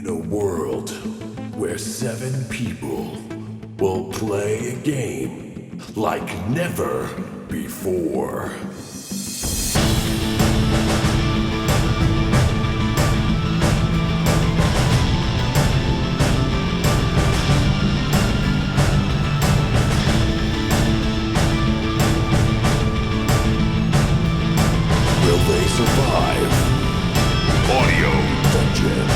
In a world where 7 people will play a game like never before. Will they survive? Audio Dungeon.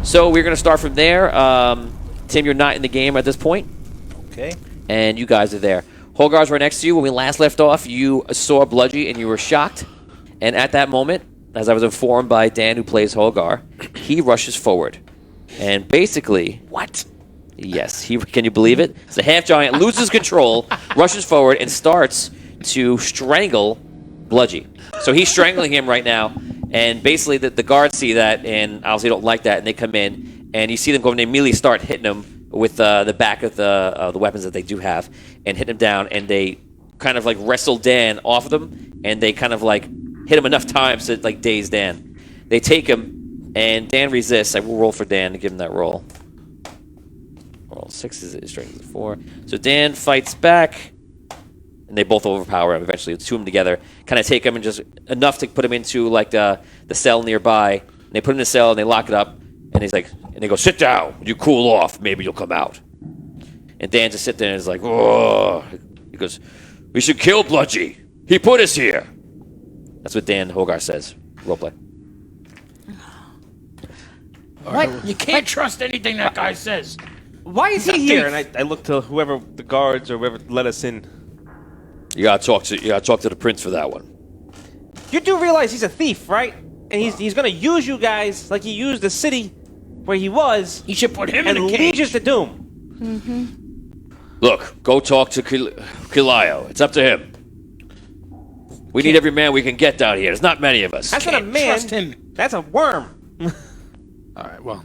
So we're going to start from there. Tim, you're not in the game at this point. Okay. And you guys are there. Holgar's right next to you. When we last left off, you saw Bludgy and you were shocked. And at that moment, as I was informed by Dan, who plays Holgar, he rushes forward. And basically... What? Yes. Can you believe it? The half-giant loses control, rushes forward, and starts to strangle Bludgy. So he's strangling him right now. And basically, the guards see that, and obviously don't like that, and they come in, and you see them go, and they immediately start hitting him with the back of the weapons that they do have, and hit him down, and they kind of like wrestle Dan off of them, and they kind of like hit him enough times to like daze Dan. They take him, and Dan resists. I will roll for Dan to give him that roll. Roll 6 is his strength is 4. So Dan fights back. And they both overpower him eventually. It's 2 of them together. Kind of take him and just enough to put him into like the cell nearby. And they put him in the cell and they lock it up. And he's like, and they go, sit down. You cool off. Maybe you'll come out. And Dan just sits there and is like, oh. He goes, we should kill Bludgy. He put us here. That's what Dan Holgar says. Roleplay. What? You can't trust anything that guy says. Why is he here? And I look to whoever the guards or whoever let us in. You gotta talk to the prince for that one. You do realize he's a thief, right? And he's gonna use you guys like he used the city where he was. You should put him in and a cage. lead us to doom. Look, go talk to Kilayo. It's up to him. We need every man we can get down here. There's not many of us. That's not a man. Trust him. That's a worm. All right, well.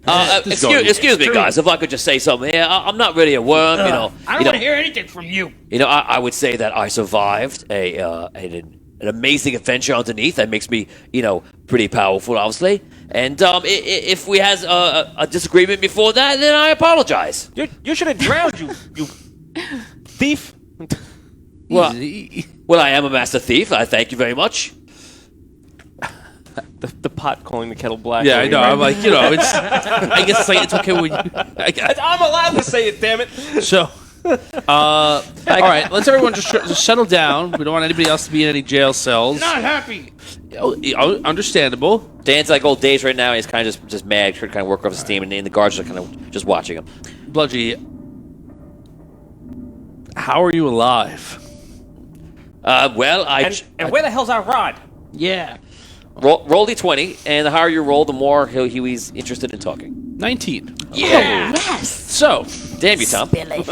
Excuse me, guys. If I could just say something here, I'm not really a worm, you know. I don't want to hear anything from you. You know, I would say that I survived an amazing adventure underneath. That makes me, you know, pretty powerful, obviously. And if we had a disagreement before that, then I apologize. You should have drowned, you thief. Well, I am a master thief. I thank you very much. The pot calling the kettle black. Yeah, I know. Right? I'm like, you know, it's. I guess it's okay when you. I'm allowed to say it. Damn it. So, all right. Let's everyone just settle down. We don't want anybody else to be in any jail cells. Not happy. Understandable. Dan's like old days right now. He's kind of just mad, trying to kind of work off his steam, and the guards are kind of just watching him. Bludgy, how are you alive? And where the hell's our rod? Yeah. Roll D20, and the higher you roll, the more he's interested in talking. 19. Yeah. Yes. So, damn you, Tom. Billy.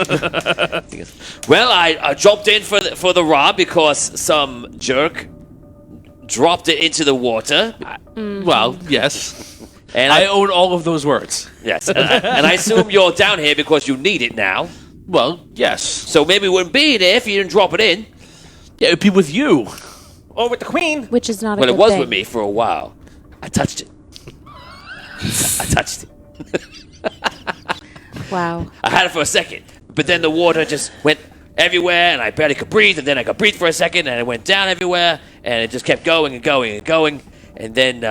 Well, I jumped in for the rob because some jerk dropped it into the water. Well, yes. And I own all of those words. Yes. And I assume you're down here because you need it now. Well, yes. So maybe it wouldn't be there if you didn't drop it in. Yeah, it'd be with you. Or with the queen. Which is not a Well, good it was thing. with me for a while. I touched it. I touched it. Wow. I had it for a second, but then the water just went everywhere, and I barely could breathe, and then I could breathe for a second, and it went down everywhere, and it just kept going and going and going, and then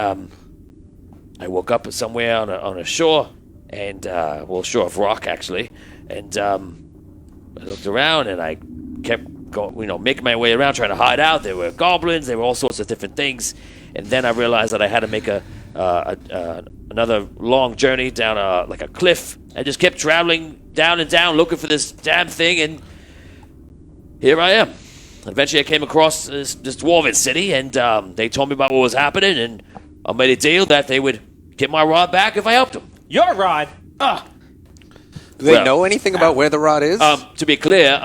I woke up somewhere on a shore, and shore of rock actually, and I looked around, and I kept going, making my way around, trying to hide out. There were goblins, there were all sorts of different things, and then I realized that I had to make another long journey down a cliff. I just kept traveling down and down, looking for this damn thing, and here I am. Eventually, I came across this dwarven city, and they told me about what was happening, and I made a deal that they would get my rod back if I helped them. Your rod? Do they Well, know anything about where the rod is? To be clear,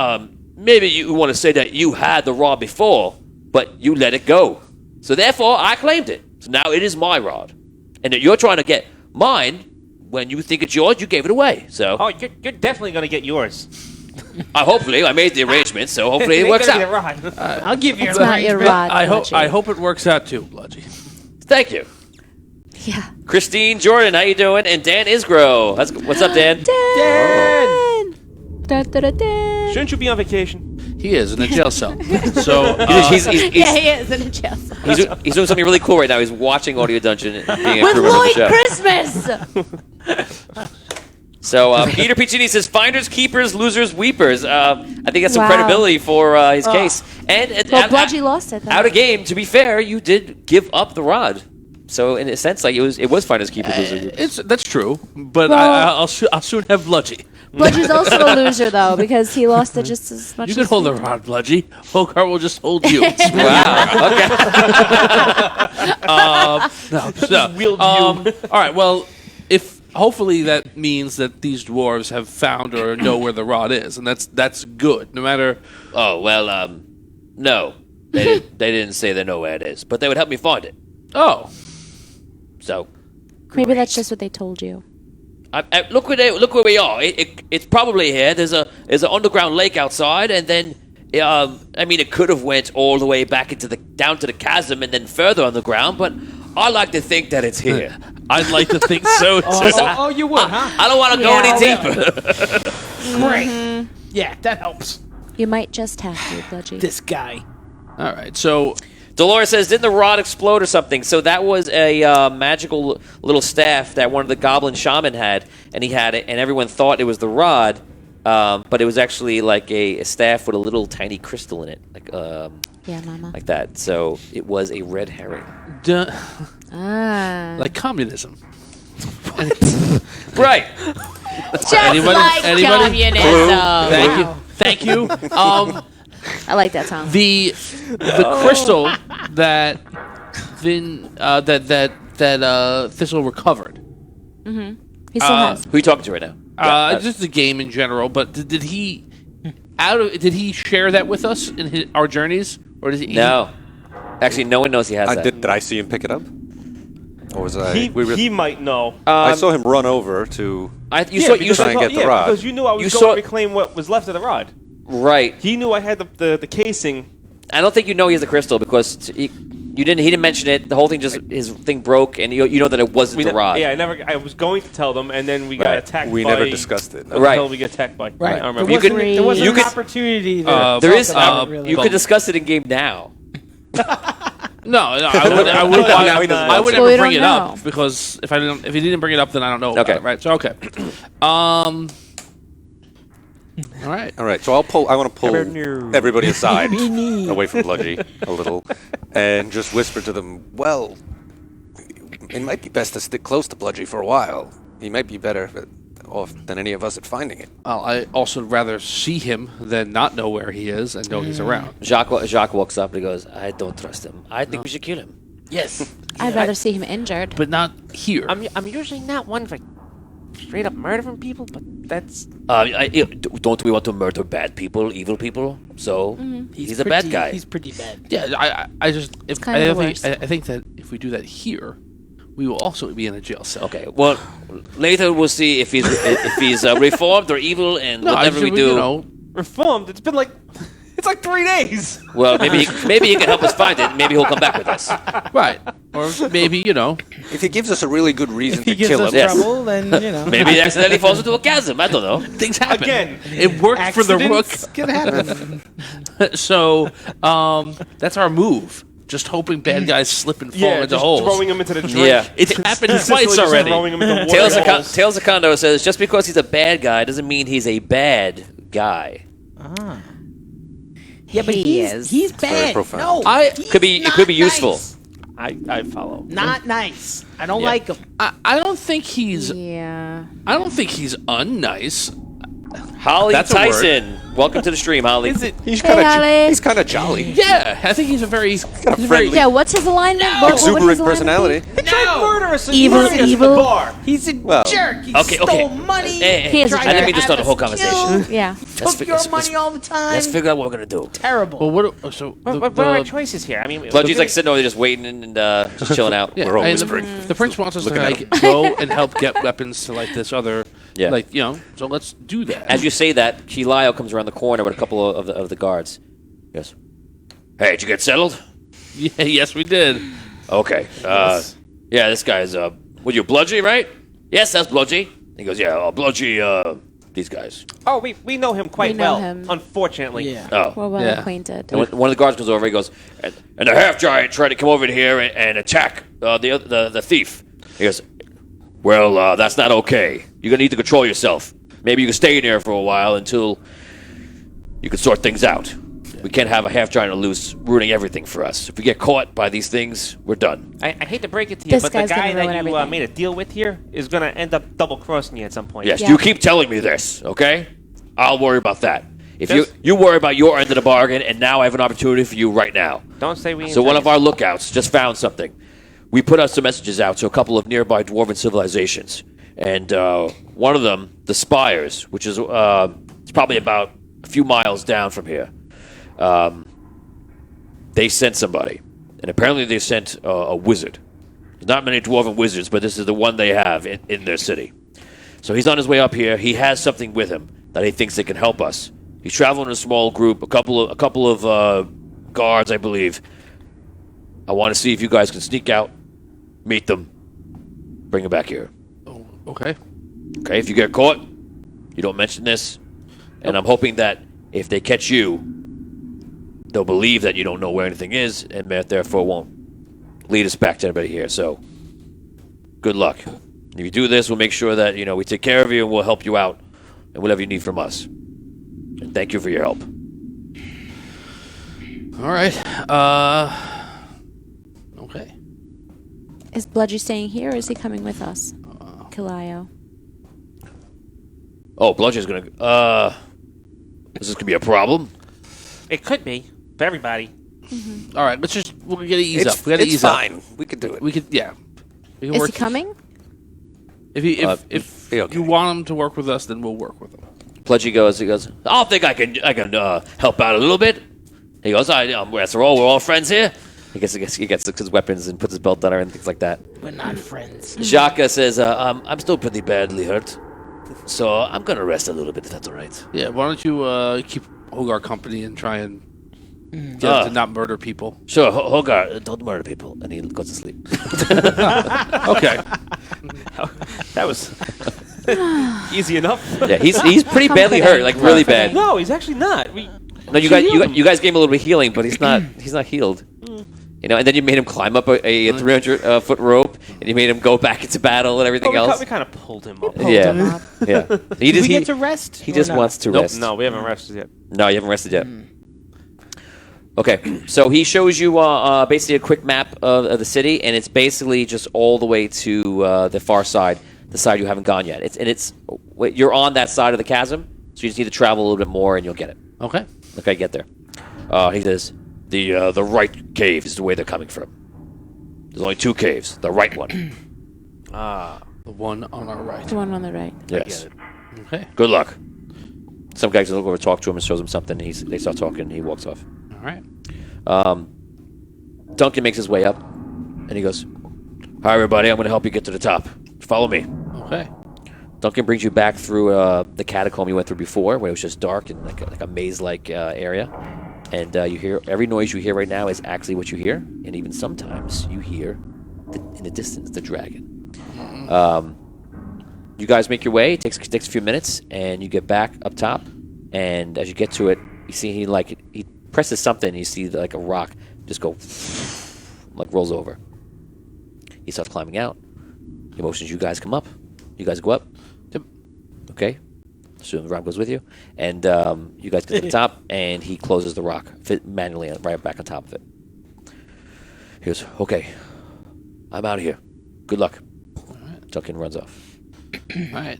maybe you want to say that you had the rod before, but you let it go. So therefore, I claimed it. So now it is my rod. And that you're trying to get mine, when you think it's yours, you gave it away. So Oh, you're definitely gonna get yours. hopefully, I made the arrangement, so hopefully it ain't works gonna out. be the rod. I'll give you It's a not your arrangement. rod. I hope it works out too, Bludgy. Thank you. Yeah. Christine Jordan, how you doing? And Dan Isgro. What's up, Dan? Dan! Da, da, da, da. Shouldn't you be on vacation? He is in a jail cell. So He's Yeah, he is in a jail cell. he's doing something really cool right now. He's watching Audio Dungeon and being a With crew member of Lloyd the show. Christmas! So Peter Piccini says, "Finders, keepers, losers, weepers." I think that's some Wow. credibility for his case. And Well, Bludgy lost it, though. out of game. To be fair, you did give up the rod. So in a sense, like it was finders, keepers, losers. that's true, but Well- I'll soon have Bludgy. Bludgy's also a loser, though, because he lost it just as much You can as hold the rod, Bludgy. Hokar will just hold you. Wow. Okay. All right. Well, if hopefully that means that these dwarves have found or know where the rod is, and that's good. No matter. Oh well. No, they didn't say they know where it is, but they would help me find it. Oh, So. Maybe that's just what they told you. Look where we are. It's probably here. There's an underground lake outside, and then it could have went all the way back down to the chasm and then further underground. But I like to think that it's here. I'd like to think so too. Oh, you would, huh? I don't want to go Yeah. any deeper. Great. Yeah, that helps. You might just have to, Bludgy. This guy. All right. So Dolores says, "Didn't the rod explode or something?" So that was a magical little staff that one of the goblin shaman had, and he had it, and everyone thought it was the rod, but it was actually like a staff with a little tiny crystal in it, Yeah, Mama. like that. So it was a red herring. Ah. like communism. Right. Just Anybody? like communism. Thank you. I like that song. The crystal that Thistle recovered. He still has. Who are you talking to right now? Just the game in general, but did he share that with us in our journeys, or did he? No. Actually, no one knows he has that. Did I see him pick it up? Or was I? He might know. I saw him run over to. You saw try and get the rod. because you knew I was You going saw- to reclaim what was left of the rod. Right. He knew I had the casing. I don't think you know he has the crystal because he didn't mention it. The whole thing his thing broke, and you know that it wasn't the rod. Yeah, I was going to tell them, and then we got attacked. We by, never discussed it. No. Right. Until we get attacked by. Right. I There remember. You wasn't, could- there wasn't you an could- opportunity to There talk is. about it, really. You could discuss it in game now. No, I would. Now he doesn't I would Well, we never bring don't it up know. because if he didn't bring it up, then I don't know. About Okay. it, right. So okay. All right. All right, so I want to pull everybody aside, away from Bludgy a little, and just whisper to them. Well, it might be best to stick close to Bludgy for a while. He might be better off than any of us at finding it. Well, I also rather see him than not know where he is and know he's around. Jacques walks up and he goes, "I don't trust him. I think we should kill him." Yes. I'd rather see him injured. But not here. I'm usually not one for straight up murdering people, but that's Don't we want to murder bad people, evil people? So he's a bad guy. He's pretty bad. Yeah, I just if kind of the think worst. I think that if we do that here, we will also be in a jail cell. Okay. Well, later we'll see if he's reformed or evil, and whatever we do. You know, reformed. It's like 3 days. Well, maybe he can help us find it. Maybe he'll come back with us. right? Or maybe If he gives us a really good reason He to gives kill us him, Yes. trouble, then, Maybe he accidentally falls into a chasm. I don't know. things happen. Again, it worked for the rook. Accidents can happen. So that's our move. Just hoping bad guys slip and fall into just holes. throwing him into the drink. Yeah. It's happened Consistently twice just already. throwing him into water holes. Tales of Kondo says just because he's a bad guy doesn't mean he's a bad guy. Yeah, but He he's is. he's very bad. profound. No, It could be not useful. nice. I follow. Not nice. I don't like him. I don't think he's. Yeah. I don't think he's unnice. Holly That's a word. Tyson. Welcome to the stream, Holly. He's Hey, Holly. he's kind of jolly. Yeah, I think he's a very friendly- Yeah, what's his alignment? What would Exuberant his alignment personality. be? He tried murder us and Evil, murder us at evil. the bar. He's a Well, jerk. He Okay, stole okay. money. He is a I didn't mean to jerk. start the whole conversation. Yeah. Took your money all the time. Let's figure out what we're gonna do. Terrible. Well, what? So What are our choices here? I mean, Bludgy's like sitting over there just waiting and just chilling out. yeah, We're all and whispering. the prince wants us to Looking at like go and help get weapons to like this other, Yeah. like So let's do that. As you say that, Kilayo comes around the corner with a couple of the guards. He goes, "Hey, did you get settled?" Yeah, yes, we did. Okay. Yeah, this guy's with you, Bludgy, right? Yes, that's Bludgy. He goes, "Yeah, Bludgy. These guys." oh, we know him quite We know well. him. Unfortunately. Yeah. Oh. We're well Yeah. acquainted. And one of the guards comes over. He goes, and the half giant tried to come over here and attack the thief. He goes, well, that's not okay. You're gonna need to control yourself. Maybe you can stay in here for a while until you can sort things out. We can't have a half giant loose ruining everything for us. If we get caught by these things, we're done. I hate to break it to you, This but the guy's gonna guy ruin that you everything. made a deal with here is going to end up double crossing you at some point. Yes, Yeah. you keep telling me this, okay? I'll worry about that. If Just- you worry about your end of the bargain, and now I have an opportunity for you right now. Don't say we. So one of our lookouts just found something. We put out some messages out to a couple of nearby dwarven civilizations, and one of them, the Spires, which is it's probably about a few miles down from here. They sent somebody, and apparently they sent a wizard. There's not many dwarven wizards, but this is the one they have in their city. So he's on his way up here. He has something with him that he thinks that can help us. He's traveling in a small group, a couple of guards, I believe. I want to see if you guys can sneak out, meet them, bring them back here. Oh, okay. Okay, if you get caught, you don't mention this. And I'm hoping that if they catch you, they'll believe that you don't know where anything is, and therefore won't lead us back to anybody here. So, good luck. If you do this, we'll make sure that we take care of you, and we'll help you out, and whatever you need from us. And thank you for your help. All right. Okay. Is Bludgy staying here, or is he coming with us? Kilayo. Oh, Bludgy's gonna. Is this gonna be a problem? It could be for everybody. All right. We're gonna ease up. We gotta It's ease up. fine. We could do it. We could. Yeah. We can Is work. he coming? If be okay. you want him to work with us, then we'll work with him. Bludgy goes. He goes. I don't think I can help out a little bit. He goes. After all, we're all friends here. He gets his weapons and puts his belt on her and things like that. We're not friends. Jacques says, I'm still pretty badly hurt, so I'm gonna rest a little bit if that's all right. Yeah. Why don't you keep Hogar company and try and get him to not murder people? Sure, Hogar, don't murder people, and he goes to sleep. Okay. That was easy enough. Yeah, he's pretty badly hurt, like really bad. No, he's actually not. No, you guys gave him a little bit of healing, but he's not healed. And then you made him climb up a 300 foot rope, and you made him go back into battle and everything else. We kind of pulled him up. Yeah, him up. yeah. Did we get to rest? He or just not? wants to Nope. rest. No, we haven't rested yet. No, you haven't rested yet. Okay, so he shows you basically a quick map of the city, and it's basically just all the way to the far side, the side you haven't gone yet. You're on that side of the chasm, so you just need to travel a little bit more, and you'll get it. Okay. Okay, get there. He says the right cave is the way they're coming from. There's only two caves. The right one. The one on our right. The one on the right. Yes. Okay. Good luck. Some guy goes over, talk to him, and shows him something. They start talking, and he walks off. All right. Duncan makes his way up, and he goes, "Hi, everybody. I'm going to help you get to the top. Follow me." Okay. Duncan brings you back through the catacomb you went through before, where it was just dark and like a maze-like area. And you hear every noise you hear right now is actually what you hear, and even sometimes you hear in the distance the dragon. You guys make your way. It takes a few minutes, and you get back up top. And as you get to it, you see he presses something. And you see like a rock just go rolls over. He starts climbing out. He motions you guys come up. You guys go up. Yep. Okay. Assume Rob goes with you, and you guys get to the top, and he closes the rock manually right back on top of it. He goes, "Okay, I'm out of here. Good luck." Right. Duncan runs off. All right.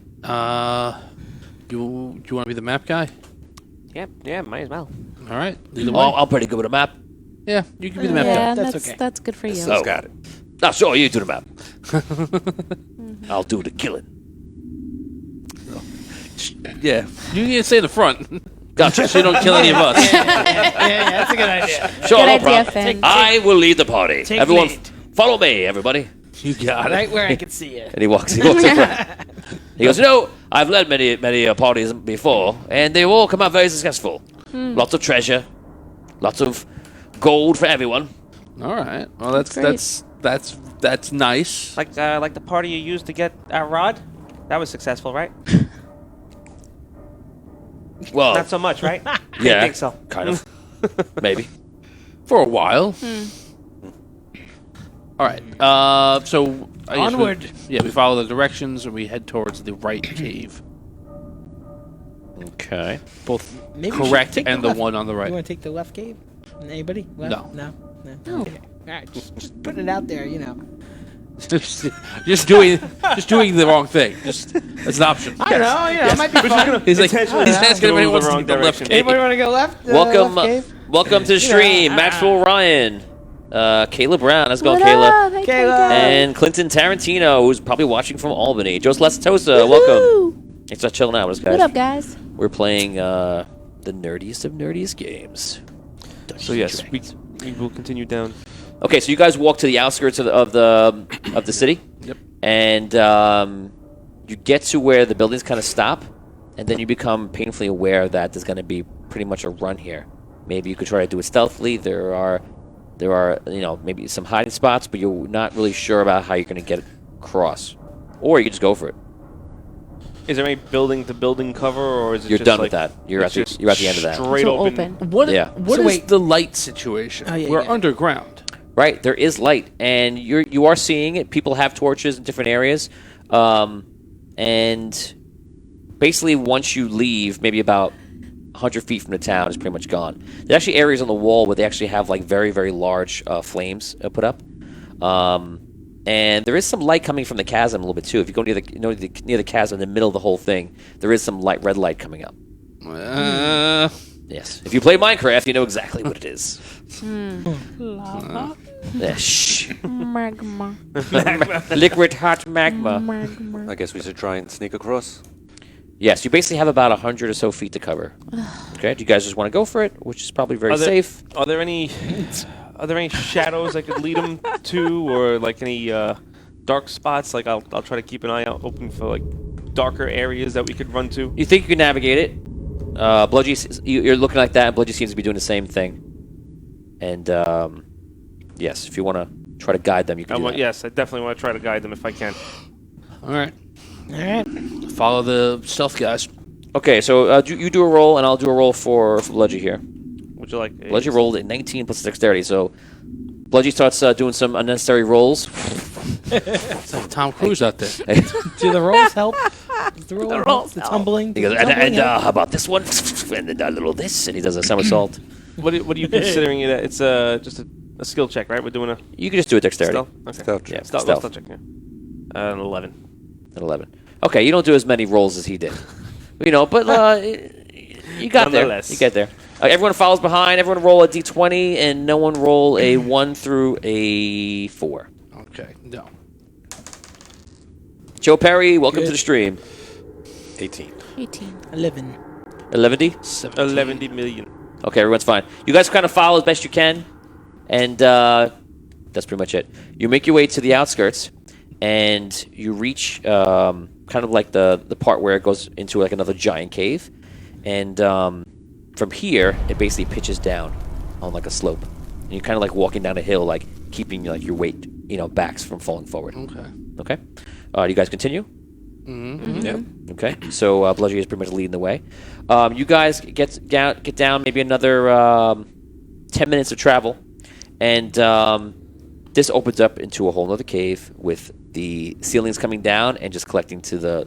You want to be the map guy? Yeah, might as well. All right. Lead the Oh, way. I'm pretty good with a map. Yeah, you can be the map guy. Yeah, That's that's okay. that's good for you. So- Got it. Now, sure, you do the map. I'll do the killing. Yeah, you can stay in the front. Gotcha. So you don't kill any of us. Yeah, that's a good idea. Sure, Good no idea, problem. Finn. I will lead the party. Take Everyone, lead. follow me, everybody. You got Right it. where I can see you. And he walks in front. He goes, I've led many parties before, and they all come out very successful. Lots of treasure, lots of gold for everyone. All right. Well, that's nice. Like the party you used to get our rod. That was successful, right? Well, Not so much, right? yeah, I think so. kind of, maybe. For a while. All right. So I guess Onward. we follow the directions and we head towards the right cave. Okay. Both Maybe we should correct take and the left. one on the You right. want to take the left cave? Anybody? Left? No. No. Okay. All right, just put it out there, you know. just doing the wrong thing. Just as an option. I don't know, you know, it might be fun. He's like, he's asking if anyone wants to wrong take the left direction. cave. Anybody want to go left? Welcome, Left cave? welcome to the stream, Maxwell Ryan, Kayla Brown. How's it going, What Kayla? up? Hey, Kayla. And Clinton Tarantino, who's probably watching from Albany. Joe Latosa, welcome. Thanks for chilling out with us, guys. What up, guys? We're playing the nerdiest of nerdiest games. So yes, we will continue down. Okay, so you guys walk to the outskirts of the city. Yep. And you get to where the buildings kind of stop, and then you become painfully aware that there's going to be pretty much a run here. Maybe you could try to do it stealthily. There are maybe some hiding spots, but you're not really sure about how you're going to get across. Or you could just go for it. Is there any building-to-building cover, or is it You're just done like with that. You're at it's the just end of that. Straight So open. open. What Yeah. what So is wait. the light situation? Oh, yeah, We're yeah. underground. Right, there is light, and you are seeing it. People have torches in different areas, and basically once you leave, maybe about 100 feet from the town, it's pretty much gone. There's actually areas on the wall where they actually have like very, very large flames put up, and there is some light coming from the chasm a little bit too. If you go near the chasm in the middle of the whole thing, there is some red light coming up. Yes, if you play Minecraft, you know exactly what it is. Yeah, shh. Magma. Liquid hot magma. Magma. I guess we should try and sneak across. Yes, you basically have about 100 or so feet to cover. Okay, do you guys just want to go for it, which is probably very safe? Are there any shadows I could lead them to, or like any dark spots? Like I'll try to keep an eye out open for like darker areas that we could run to. You think you can navigate it? Bludgy, you're looking like that, and Bludgy seems to be doing the same thing. And yes, if you want to try to guide them, you can do that. Yes, I definitely want to try to guide them if I can. All right. All right. Follow the stealth guys. Okay, so you do a roll, and I'll do a roll for Bludgy here. Would you like? Bludgy rolled a 19 plus dexterity, so Bludgy starts doing some unnecessary rolls. It's like Tom Cruise out there. Do the rolls help? Does the roll help? The tumbling? He goes, Does the tumbling help? how about this one? And then a little this, and he does a somersault. What are you considering it? It's just a skill check, right? We're doing a You can just do a dexterity. stealth. Okay. Stealth Yeah, check. Stealth check. Yeah. An 11. An 11. Okay, you don't do as many rolls as he did. You know, but you got there. Nonetheless. You get there. Everyone follows behind. Everyone roll a d20, and no one roll a 1 through a 4. Okay. No. Joe Perry, welcome Good. to the stream. 18. 18. 11. 11D? 11 million. Okay, everyone's fine. You guys kind of follow as best you can, and that's pretty much it. You make your way to the outskirts, and you reach kind of like the part where it goes into like another giant cave, and from here it basically pitches down on like a slope, and you're kind of like walking down a hill, like keeping like your weight, backs from falling forward. Okay. Okay. Do you guys continue? Mm-hmm. Yeah. Okay, so Bludgy is pretty much leading the way. You guys get down maybe another 10 minutes of travel, and this opens up into a whole other cave with the ceilings coming down and just connecting to the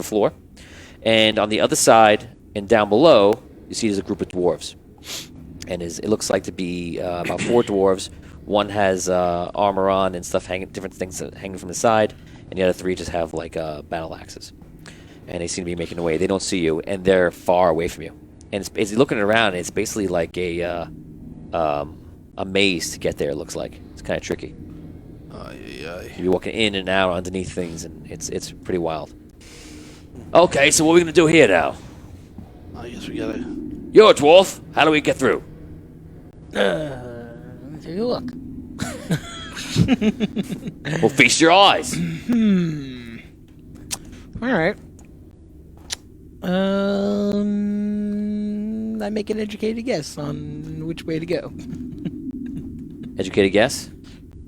floor. And on the other side and down below, you see there's a group of dwarves, and it looks like to be about 4 dwarves. One has armor on and stuff different things hanging from the side. And the other 3 just have like battle axes. and they seem to be making their way. They don't see you, and they're far away from you. And it's looking around, and it's basically like a maze to get there. It looks like it's kind of tricky. You're walking in and out underneath things, and it's pretty wild. Okay, so what are we gonna do here now? I guess we gotta. You're a dwarf. How do we get through? Take a look. Well, feast your eyes. All right. I make an educated guess on which way to go. Educated guess.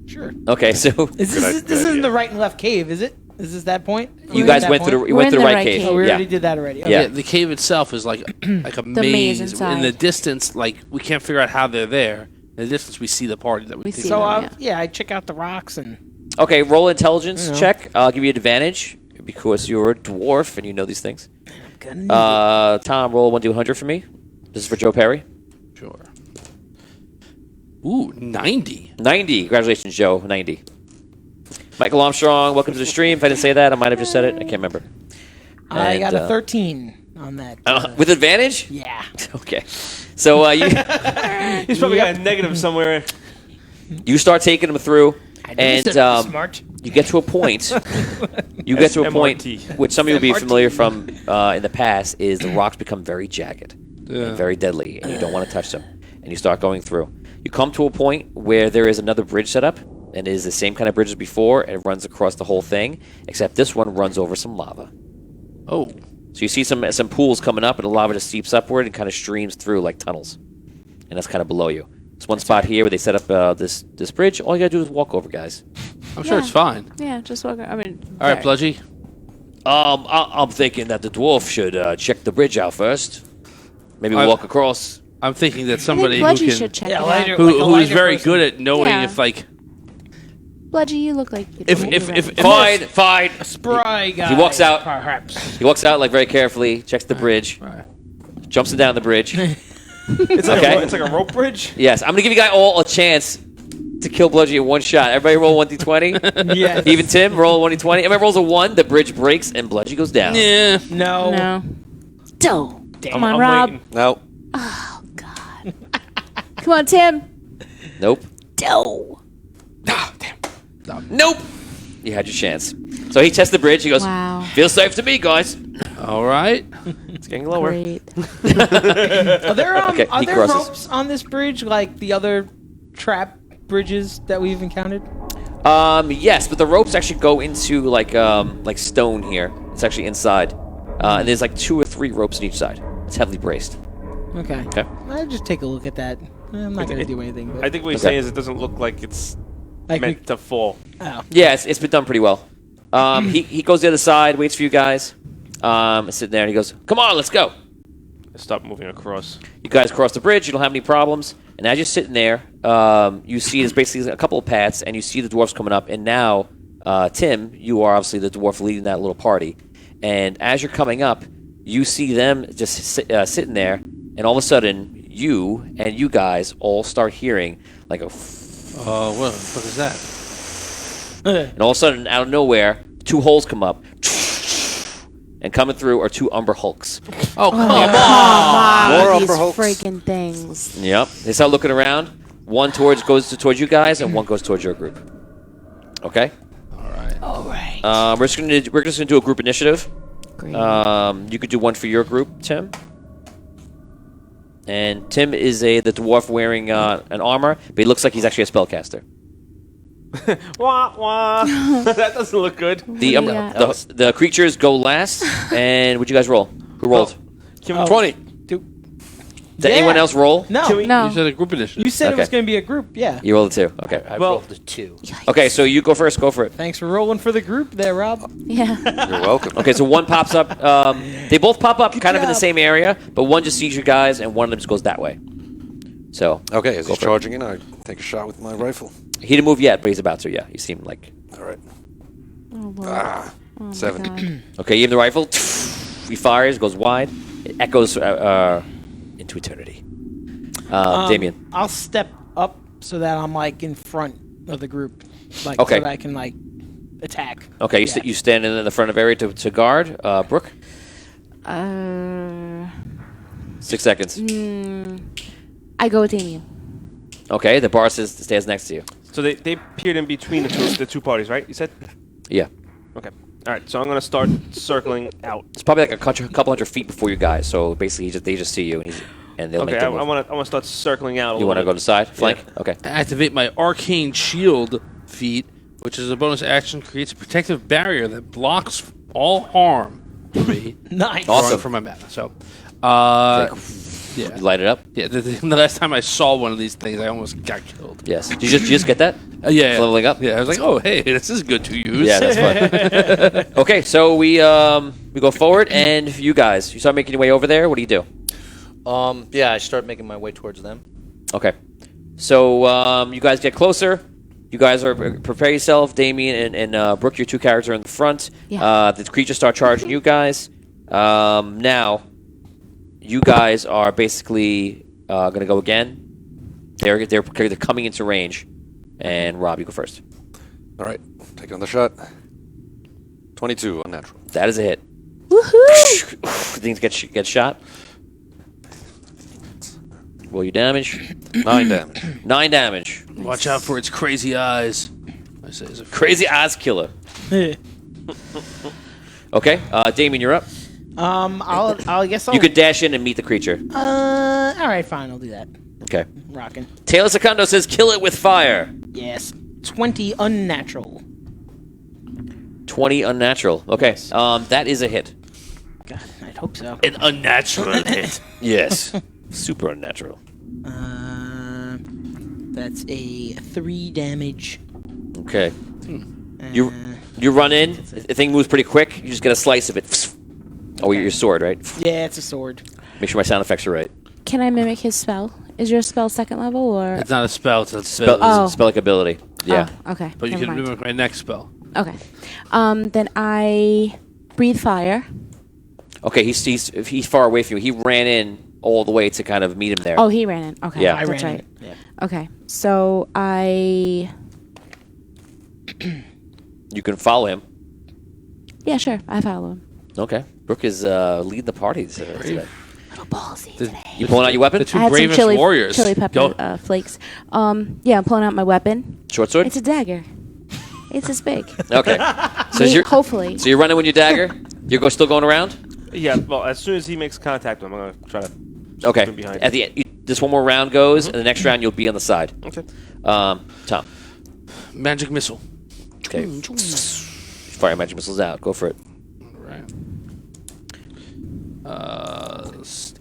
Sure. Okay, so This isn't the right and left cave, is it? Is this that point? you guys went through the right cave. Oh, we Yeah. already did that already. Okay. Yeah. Yeah, the cave itself is like a maze maze. inside. In the distance, like we can't figure out how they're there. In the distance, we see the party that we We think. see So them, yeah, I check out the rocks and Okay, roll intelligence check. I'll give you advantage because you're a dwarf and you know these things. Tom, roll 1 to 100 for me. This is for Joe Perry. Sure. Ooh, 90. 90. Congratulations, Joe. 90. Michael Armstrong, welcome to the stream. If I didn't say that, I might have just said it. I can't remember. I And, got a 13 on that. with advantage? Yeah. Okay. So you He's probably got a negative somewhere. you start taking them through, and smart. you get to a point. You get to a point SMRT. which some of you will be familiar from in the past is the rocks become very jagged and very deadly, and you don't want to touch them. And you start going through. You come to a point where there is another bridge set up, and it is the same kind of bridge as before, and it runs across the whole thing, except this one runs over some lava. Oh. So you see some pools coming up, and the lava just seeps upward and kind of streams through like tunnels, and that's kind of below you. There's one spot here where they set up this bridge. All you gotta do is walk over, guys. I'm sure it's fine. Yeah, just walk. I mean, All right, Bludgy. I'm thinking that the dwarf should check the bridge out first. Maybe I- walk across. I'm thinking that I think somebody who Bludgy can, should check Yeah, it lighter- out. who like a is lighter very person. good at knowing Yeah. if like Bludgy, you look like you if Fine. Spry guy. He walks out. Perhaps. He walks out like very carefully, checks the bridge, jumps down the bridge. It's like, Okay. it's like a rope bridge. Yes, I'm gonna give you guys all a chance to kill Bludgy in one shot. Everybody roll 1d20. Yes. Even Tim, roll 1d20. Everybody rolls a 1, the bridge breaks, and Bludgy goes down. yeah. No. No. Don't. Come on, I'm Rob. waiting. No. Oh God. Come on, Tim. Nope. No. Nope. You had your chance. So he tests the bridge. He goes, Wow. feels safe to me, guys. All right. It's getting lower. Great. Are there, Okay, are he there crosses. ropes on this bridge like the other trap bridges that we've encountered? Yes, but the ropes actually go into like stone here. It's actually inside. And there's like 2 or 3 ropes on each side. It's heavily braced. Okay. Okay. I'll just take a look at that. I'm not going to do anything. But I think what he's Okay. saying is it doesn't look like it's like meant to fall. oh. Yeah, it's been done pretty well. He goes the other side, waits for you guys. Sitting there, and he goes, "Come on, let's go." Stop moving across. You guys cross the bridge. You don't have any problems. And as you're sitting there, you see there's basically a couple of paths, and you see the dwarfs coming up. And now, Tim, you are obviously the dwarf leading that little party. And as you're coming up, you see them just sitting there, and all of a sudden, you and you guys all start hearing like a. Oh, what the fuck is that? And all of a sudden, out of nowhere, 2 holes come up. And coming through are 2 Umber Hulks. Oh, come on. More These Umber Hulks. freaking things. Yep. They start looking around. One goes towards you guys, and one goes towards your group. Okay. All right. We're just gonna do a group initiative. Great. You could do one for your group, Tim. And Tim is the dwarf wearing an armor, but he looks like he's actually a spellcaster. Wah, wah. That doesn't look good. Yeah. The creatures go last, and would you guys roll? Who rolled? Can we, 20. Did anyone else roll? No. Can we- No. You said a group edition. You said it was Okay. going to be a group. Yeah. You rolled a 2. Okay. I Well- rolled a 2. Okay, so you go first. Go for it. Thanks for rolling for the group there, Rob. Yeah. You're welcome. Okay, so one pops up. They both pop up kind of in the job. same area, but one just sees you guys, and one of them just goes that way. So Okay, as Go he's for it. charging in, I take a shot with my rifle. he didn't move yet, but he's about to. Yeah, you seem like All right. Oh, Lord. Ah, Oh, my 7. God. okay. You have the rifle. He fires, goes wide. It echoes into eternity. Damien. I'll step up so that I'm like in front of the group, Okay. so that I can like attack. Okay, Yeah. you stand in the front of area to guard. Brooke. 6 seconds. I go with Damien. Okay, the bar stands next to you. So they peered in between the two parties, right? You said. Yeah. Okay. All right. So I'm gonna start circling out. It's probably like a couple hundred feet before you guys. So basically, they just see you, and they'll Okay. make I the move. want to start circling out. You want to go to the side, flank? Yeah. Okay. Activate my Arcane Shield feat, which is a bonus action, creates a protective barrier that blocks all harm from me. Nice. Awesome. Drawing from my mana. So, You yeah. light it up. Yeah, the last time I saw one of these things, I almost got killed. Yes. Did you just get that? Yeah. Leveling up? Yeah, I was like, oh, hey, this is good to use. Yeah, that's fun. Okay, so we go forward, and you guys, you start making your way over there. What do you do? Yeah, I start making my way towards them. Okay, so you guys get closer. You guys are prepare yourself. Damien and Brooke, your two characters are in the front. Yeah. The creatures start charging you guys. Now, you guys are basically going to go again. They're coming into range. And Rob, you go first. All right, take on the shot. 22, unnatural. That is a hit. Woohoo! Things get shot. Roll your damage. 9 damage. 9 damage. Watch out for its crazy eyes. I say as a Crazy eyes killer. Okay, Damien, you're up. I guess I'll. You could dash in and meet the creature. All right, fine. I'll do that. Okay. Rockin'. Taylor Secondo says, "Kill it with fire." Yes. 20 unnatural. 20 unnatural. Okay. That is a hit. God, I'd hope so. an unnatural hit. Yes. Super unnatural. That's a 3 damage. Okay. You run in. The thing moves pretty quick. You just get a slice of it. Oh, your sword, right? Yeah, it's a sword. Make sure my sound effects are right. Can I mimic his spell? Is your spell second level or? It's not a spell, it's a Spell, Oh. spell-like ability. Yeah. Oh, okay. But you Never can mind. mimic my next spell. Okay. Then I breathe fire. Okay. He's far away from you. He ran in all the way to kind of meet him there. Oh, he ran in. Okay. Yeah. I That's ran right. it. Yeah. Okay. So I. You can follow him. Yeah, sure. I follow him. Okay. Brooke is leading the party today. Little ballsy The- today. You pulling out your weapon? The two I had some bravest chili, warriors. chili pepper flakes. Yeah, I'm pulling out my weapon. Short sword? It's a dagger. It's this big. Okay. So you're Hopefully. So you're running with your dagger? You're still going around? Yeah. Well, as soon as he makes contact with him, I'm gonna try to. Okay. From behind At the this one more round goes, and the next round you'll be on the side. Okay. Tom. Magic missile. Okay. Fire magic missiles out. Go for it. Right.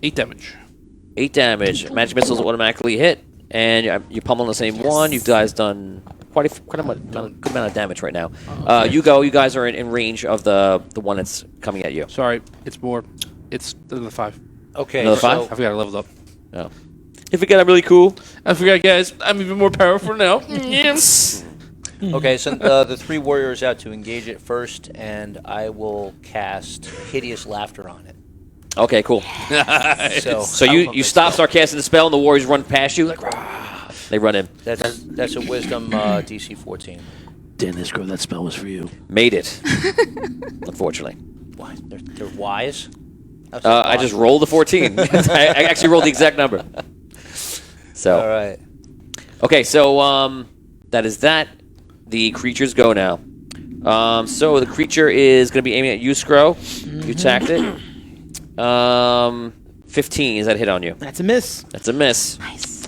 8 damage. 8 damage. Magic missiles automatically hit, and you pummel the same one. You guys done quite a good amount of damage right now. You guys are in range of the one that's coming at you. Sorry, it's more. It's the 5. Okay, Another so 5? I forgot I leveled up. Oh. If we get I'm really cool. I forgot, guys. I'm even more powerful now. Yes. okay, so the 3 warriors out to engage it first, and I will cast hideous laughter on it. Okay, cool. So you start casting the spell, and the warriors run past you like rah. They run in. That's a wisdom DC 14. Dan, this girl, that spell was for you. Made it. Unfortunately. Why? They're wise. I just rolled a 14. I actually rolled the exact number. So. All right. Okay, so that is that. The creatures go now. So the creature is going to be aiming at you, Scro. You attacked it. 15. Is that a hit on you? That's a miss. That's a miss. Nice.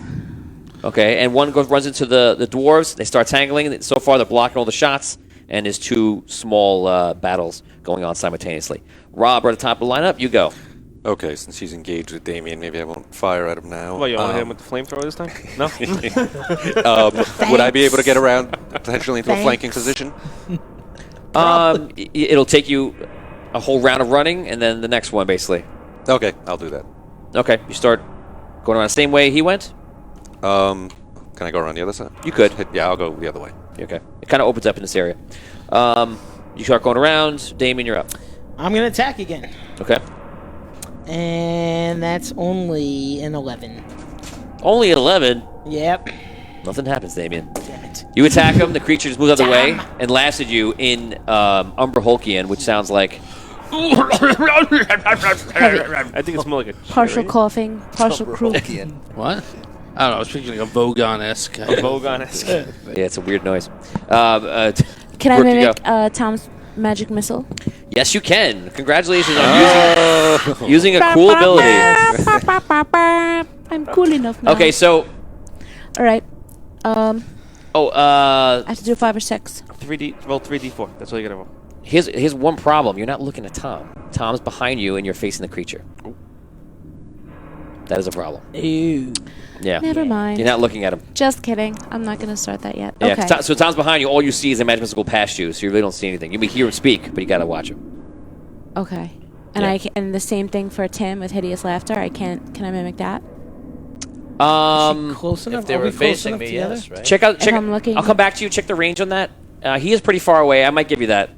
Okay, and one runs into the dwarves. They start tangling. So far, they're blocking all the shots, and there's 2 small battles going on simultaneously. Rob, we're at the top of the lineup. You go. Okay, since he's engaged with Damien, maybe I won't fire at him now. Well, you want to hit him with the flamethrower this time? No. Would I be able to get around potentially into a flanking position? It'll take you a whole round of running, and then the next one, basically. Okay, I'll do that. Okay, you start going around the same way he went? Can I go around the other side? You could. Yeah, I'll go the other way. Okay. It kind of opens up in this area. You start going around. Damien, you're up. I'm going to attack again. Okay. And that's only an 11. Only at 11. Yep. Nothing happens, Damien. Damn it. You attack him. The creature just moves out of the way Damn. and laughs at you in Umber Hulkian, which sounds like I think it's more like a Partial cherry. coughing, partial croaking. What? I don't know. I was picturing like a Vogon-esque. Vogon-esque. Yeah, it's a weird noise. Can I Brooke, you mimic go. Tom's magic missile? Yes, you can. Congratulations on using a cool ability. I'm cool enough now. Okay, so All right. oh, I have to do 5 or 6. 3D4. That's all you gotta roll. here's one problem. You're not looking at Tom. Tom's behind you, and you're facing the creature. That is a problem. Ew. Yeah. Never mind. You're not looking at him. Just kidding. I'm not going to start that yet. Yeah. Okay. So Tom's behind you. All you see is a magic missile go past you, so you really don't see anything. You may hear him speak, but you gotta watch him. Okay. And Yeah. and the same thing for Tim with hideous laughter. Can I mimic that? Close enough? If they Are were we close facing enough me, together? yes, right? Check out. If Check. I'm looking- I'll come back to you. Check the range on that. He is pretty far away. I might give you that.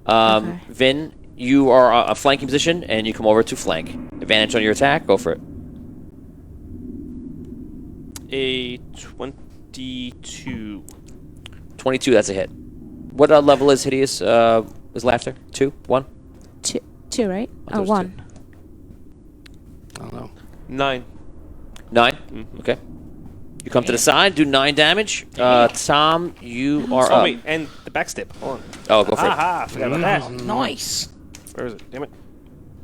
Okay. Vin, you are a flanking position, and you come over to flank. Advantage on your attack. Go for it. A 22. 22. That's a hit. What level is hideous? Is laughter? 2, 1. 2, right? thought it Oh, was 1. I don't know. 9. 9. Okay. You come to the side. Do 9 damage. Tom, you are Oh up. wait, and the backstep. Hold on. Oh, go for it. Aha! I forgot about that. Nice. Where is it? Damn it.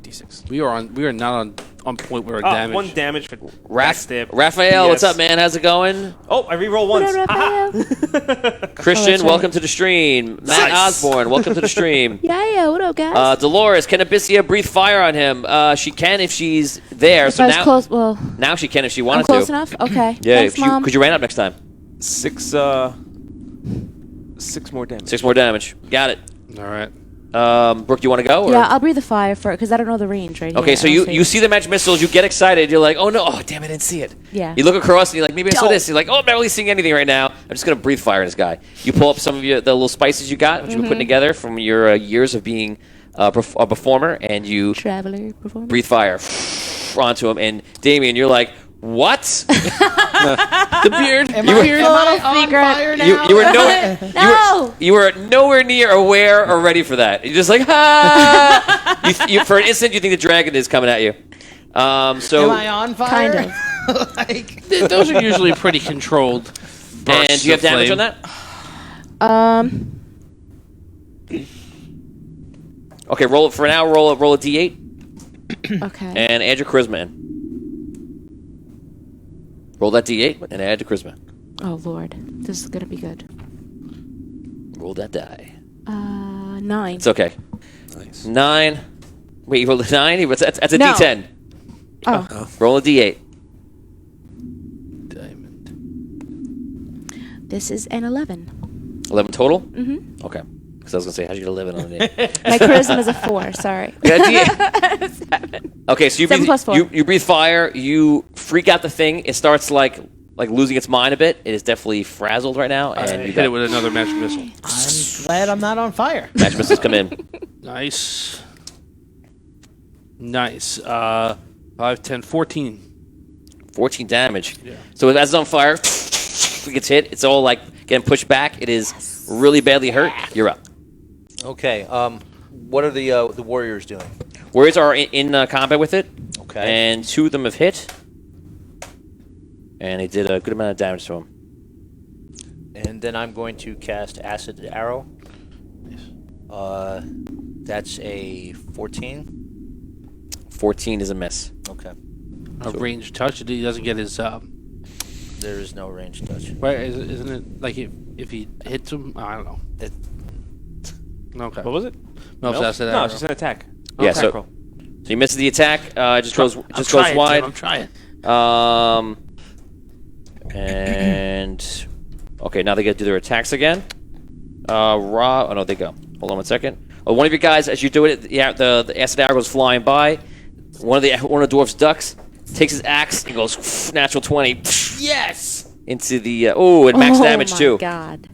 D6. We are not on point where our Oh, damage. 1 damage for Raph- backstep. Raphael, what's Yes. up, man? How's it going? Oh, I reroll once. What up, Haha. Raphael? Christian, right. welcome to the stream. Matt Nice. Osborne, welcome to the stream. Yeah, what up, guys? Dolores, can Abyssia breathe fire on him? She can if she's there. if So I was now, close, well, now she can if she I'm wanted close to. enough? Okay. Yeah, Thanks, Mom. because you ran up next time. 6 more damage. 6 more damage. Got it. All right. Brooke, do you want to go? Or? Yeah, I'll breathe the fire for it, because I don't know the range right Okay, here. so I don't you see the magic missiles, you get excited, you're like, oh no, oh damn, I didn't see it. Yeah. You look across and you're like, maybe I saw this. You're like, oh, I'm not really seeing anything right now. I'm just gonna breathe fire on this guy. You pull up some of the little spices you got, which you've been putting together from your years of being a performer, and you Traveler performance. breathe fire onto him. And Damien, you're like, what? The beard. Am You I, were- am I on fire now? You were nowhere. No! You were nowhere near aware or ready for that. You're just like, ah! For an instant, you think the dragon is coming at you. So. Am I on fire? Kind of. Like, Those are usually pretty controlled. And bursts do you have of damage flame. on that? Okay, roll it for now. Roll a d8 Okay. and add your charisma in. Roll that d8 and add your charisma. Oh, Lord. This is going to be good. Roll that die. 9. It's okay. Nice. 9. Wait, you rolled a 9? That's a No. d10. Oh. Roll a d8. Diamond. This is an 11. 11 total? Mm-hmm. Okay. Because I was going to say, how'd you get 11 on an 8? My charisma is a 4, sorry. Yeah, d8. Okay, so you 7 breathe, plus 4. you breathe fire. You freak out the thing. It starts like losing its mind a bit. It is definitely frazzled right now. And you Hit got it with another magic missile. I'm glad I'm not on fire. magic missiles come in. Nice. Nice. 5, 10, 14. 14 damage. Yeah. So as it's on fire, it gets hit. It's all like getting pushed back. It is really badly hurt. You're up. Okay. What are the warriors doing? Warriors are in combat with it. Okay. And 2 of them have hit. And they did a good amount of damage to him. And then I'm going to cast Acid Arrow. That's a 14. 14 is a miss. Okay. A ranged touch. He doesn't get his. There is no range touch. Right? Isn't it like if he hits him? I don't know. Okay. What was it? No, Nope. that's that No, arrow. it's just an attack. Yeah, Attack so roll. you miss the attack. Just goes I'm goes trying, wide. Tim, I'm trying. And okay, now they get to do their attacks again. Rob, oh no, they go. Hold on 1 second. Oh, one of your guys, as you do it, yeah, the acid arrow goes flying by. One of the dwarfs ducks, takes his axe, and goes natural 20. Yes. Into the and max damage too. Oh, my God.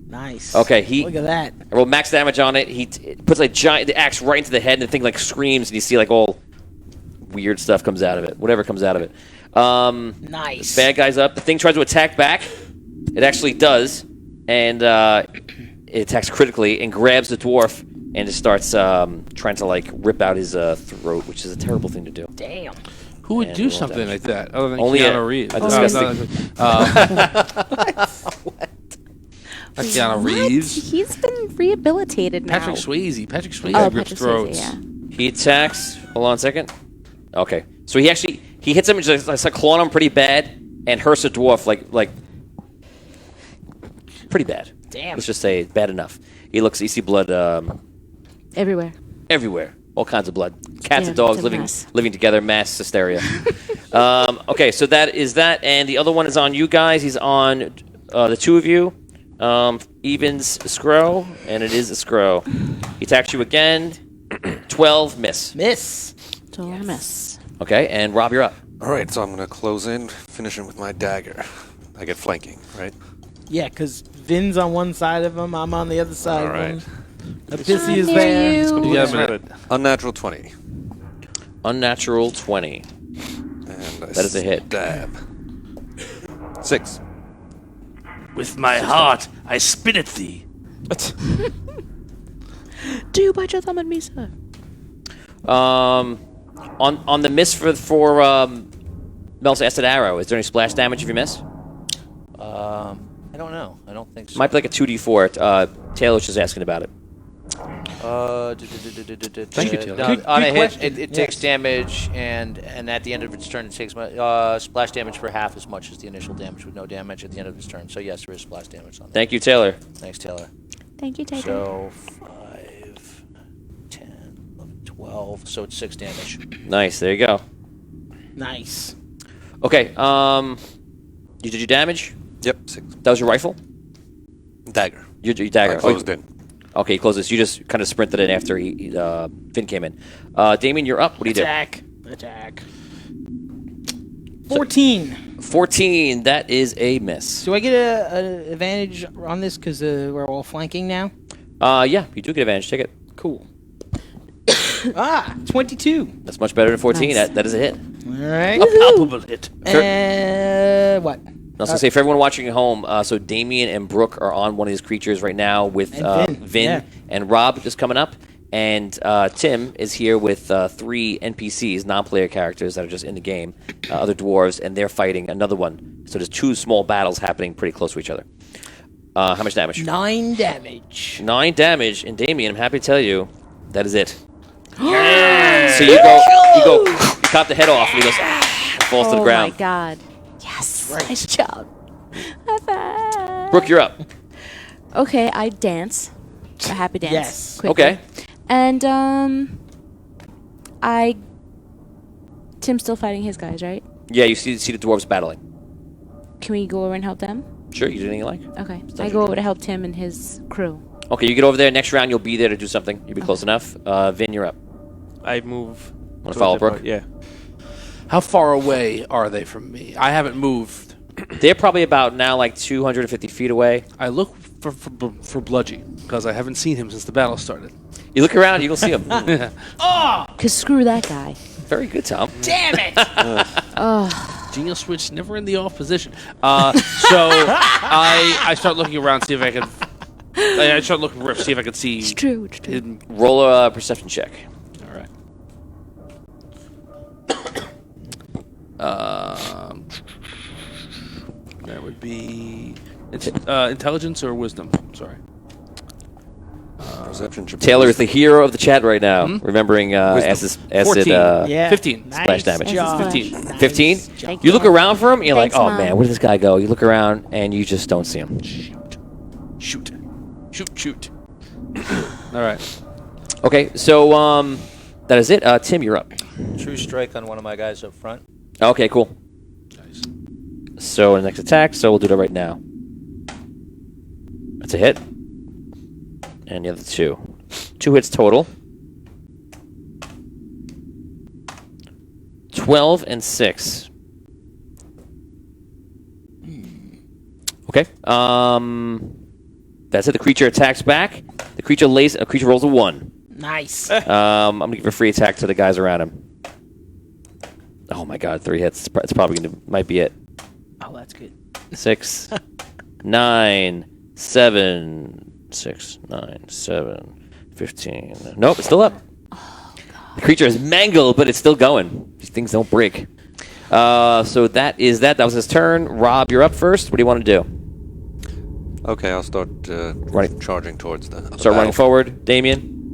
Nice. Okay, Look at that. I rolled max damage on it. He puts like the axe right into the head, and the thing like screams, and you see like all weird stuff comes out of it. Whatever comes out of it. Nice. Bad guy's up. The thing tries to attack back. It actually does, and it attacks critically and grabs the dwarf and just starts trying to like rip out his throat, which is a terrible thing to do. Damn. Who would And do roll something damage. like that other than Only Keanu Reeves? a disgusting. Not Keanu Reeves. He's been rehabilitated now. Patrick Swayze. Patrick Swayze Oh, rips Patrick throats. Swayze, yeah. He attacks. Hold on a second. Okay, so he hits him and just like clawing him pretty bad, and hurts a dwarf like pretty bad. Damn. Let's just say bad enough. You see blood Everywhere. everywhere, all kinds of blood. Cats Yeah, and dogs it's a living mess. together, mass hysteria. Okay, so that is that, and the other one is on you guys. He's on the two of you. Evens Scro, and it is a Scro. He attacks you again. 12 miss. Miss. Don't miss. Okay, and Rob, you're up. All right, so I'm going to close in, finishing with my dagger. I get flanking, right? Yeah, because Vin's on one side of him, I'm on the other side All right. of him. Pissy is near there. you. You got a minute. Unnatural 20. Unnatural 20. And That is a hit. Stab. 6. With my heart, I spit at thee. Do you bite your thumb at me, sir? On the miss for Mel's acid arrow, is there any splash damage if you miss? I don't know. I don't think so. Might be like a 2d4. Taylor was just asking about it. Thank you, Taylor. No, Good- on good a hit, question. it takes Yes. damage, and at the end of its turn, it takes splash damage for half as much as the initial damage with no damage at the end of its turn. So yes, there is splash damage on that. Thank you, Taylor. Thanks, Taylor. Thank you, Taylor. So 5, 10, 11, 12. So it's 6 damage. Nice, there you go. Nice. Okay, you did your damage? Yep, 6. That was your rifle? Dagger. Your dagger. I closed in. Okay, you closed this. You just kind of sprinted in after Finn came in. Damien, you're up. What do you do? Attack. 14. 14. That is a miss. Do I get an advantage on this because we're all flanking now? Yeah, you do get advantage. Take it. Cool. 22. That's much better than 14. Nice. That is a hit. All right. Palpable hit. What? I was going to say, for everyone watching at home, so Damien and Brooke are on one of these creatures right now with And Vin yeah. and Rob just coming up. And Tim is here with 3 NPCs, non-player characters that are just in the game, other dwarves, and they're fighting another one. So there's 2 small battles happening pretty close to each other. How much damage? 9 damage. 9 damage. And Damien, I'm happy to tell you, that is it. So you cut the head off, and he goes, falls to the Oh ground. my god. Yes. Nice job. High five. Brooke, you're up. Okay, I dance. A happy dance. Yes. Quickly. Okay. And Tim's still fighting his guys, right? Yeah, you see the dwarves battling. Can we go over and help them? Sure, you do anything you like. Okay. I go over to help Tim and his crew. Okay, you get over there. Next round, you'll be there to do something. You'll be close enough. Vin, you're up. I move. Want to follow Brooke? Yeah. How far away are they from me? I haven't moved. They're probably about now like 250 feet away. I look for Bludgy because I haven't seen him since the battle started. You look around, you don't see them. Cause screw that guy. Very good, Tom. Damn it! Genial switch, never in the off position. So I start looking around, see if I can. I start looking rift, see if I can see. It's true. It's true. hidden. Roll a perception check. All right. That would be intelligence or wisdom. Sorry. Perception should be Taylor is the wisdom. hero of the chat right now, remembering acid 14. Yeah. 15. splash damage. job. 15. Nice 15? job. You look around for him, and you're Thanks, like, oh Mom. man, where did this guy go? You look around, and you just don't see him. Shoot. All right. Okay, so that is it. Tim, you're up. True strike on one of my guys up front. Okay, cool. Nice. So the next attack, so we'll do that right now. That's a hit. And the other 2. 2 hits total. 12 and 6. Okay. That's it. The creature attacks back. The creature rolls a 1. Nice. I'm gonna give a free attack to the guys around him. Oh my god, 3 hits. It's probably might be it. Oh, that's good. 6, 9, 7, 6, 9, 7, 15. Nope, it's still up. The creature is mangled, but it's still going. These things don't break. So that is that. That was his turn. Rob, you're up first. What do you want to do? Okay, I'll start charging towards the other Start running battle. forward. Damien?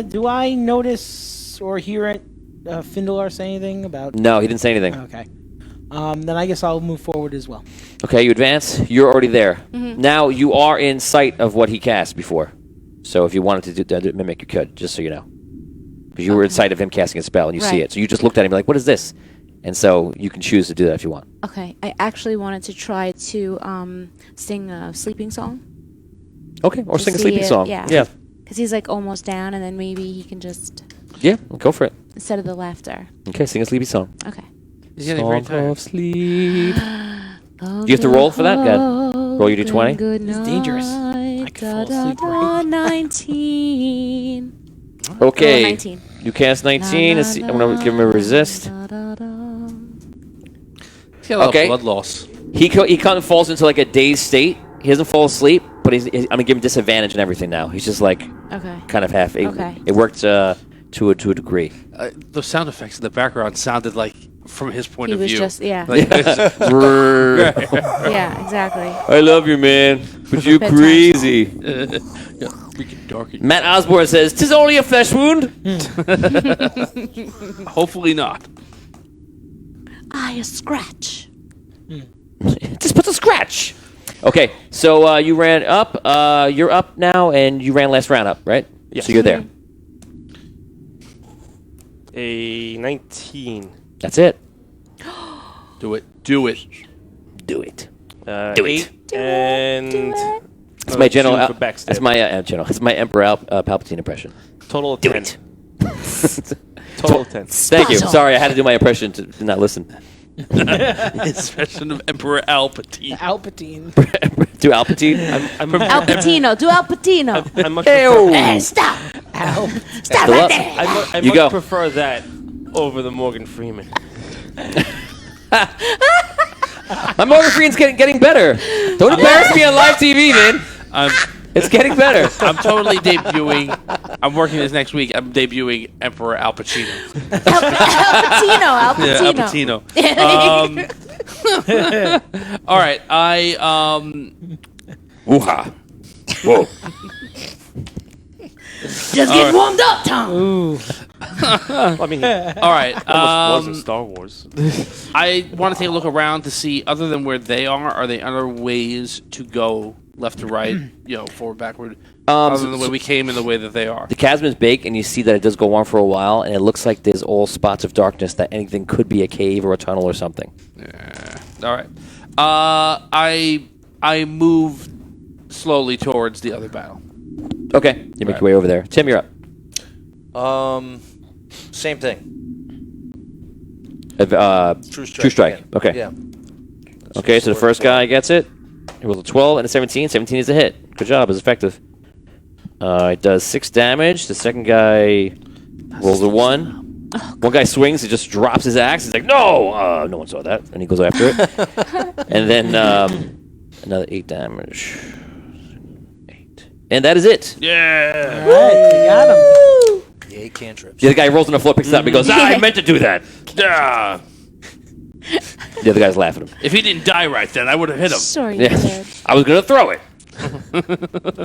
Do I notice or hear it? Findalar say anything about? No, he didn't say anything. Okay. Then I guess I'll move forward as well. Okay, you advance. You're already there. Now you are in sight of what he cast before. So if you wanted to mimic, you could, just so you know. Because you were in sight of him casting a spell, and you see Right. it. So you just looked at him like, what is this? And so you can choose to do that if you want. Okay, I actually wanted to try to sing a sleeping song. Okay, or To sing a see sleeping it, song. yeah. Yeah. Because he's like almost down, and then maybe he can just, Yeah, go for it. instead of the laughter. Okay, sing a sleepy song. Okay. He's getting very Song tired. of sleep. Do you have to roll for that? Good. Roll your d20. It's dangerous. I could fall asleep right 19. Okay. 19. You cast 19. I'm going to give him a resist. He's got a lot Okay. of blood loss. He kind of falls into like a dazed state. He doesn't fall asleep, but I'm going to give him disadvantage and everything now. He's just like Okay. kind of half. Okay. It worked to a degree. The sound effects in the background sounded like from his point He of was view. just, yeah. Like, Yeah, exactly. I love you, man, but you Bedtime. crazy. freaking dark. Matt Osborne says, "'Tis only a flesh wound." Hopefully not. A scratch. Just put the scratch. Okay, so you ran up. You're up now, and you ran last round up, right? Yes. So you're there. A 19. That's it. Do it. Do it. Do it. Do 8 and It's my general. 2 for backstab. That's my general. It's my Emperor Palpatine impression. Total of Do 10. it. Total of 10. Thank you. Sorry, I had to do my impression to not listen. Expression of Emperor Palpatine. Alpatine. Do Palpatine? I'm Al Pacino. Do Al Pacino. I much Ew. Hey, stop. Alp. Stop Still right up. there. I You much go. prefer that over the Morgan Freeman. My Morgan Freeman's getting better. Don't embarrass me on live TV, man. It's getting better. I'm totally debuting. I'm working this next week. I'm debuting Emperor Al Pacino. Al Pacino. Al Yeah, Pacino. Al Pacino. All right. Woo-ha. Whoa. Just get warmed up, Tom. Ooh. I mean, he All right. almost was in Star Wars. I want to take a look around to see, other than where they are there other ways to go left to right, forward, backward, other than the way we came and the way that they are? The chasm is big, and you see that it does go on for a while, and it looks like there's all spots of darkness that anything could be a cave or a tunnel or something. Yeah. All right. I move slowly towards the other battle. Okay, you make your way over there. Tim, you're up. Same thing. True strike. again. Okay. Yeah. Okay, so the first guy gets it. He rolls a 12 and a 17. 17 is a hit. Good job. It's effective. It does 6 damage. The second guy rolls a 1. One guy swings. He just drops his axe. He's like, no! No one saw that. And he goes after it. And then another 8 damage. 8. And that is it. Yeah. All right, you got him. Yay, cantrips. The other guy rolls on the floor, picks it up, and he goes, I meant to do that. Yeah. The other guy's laughing at him. If he didn't die right then, I would have hit him. Sorry, Yeah. Dad. I was going to throw it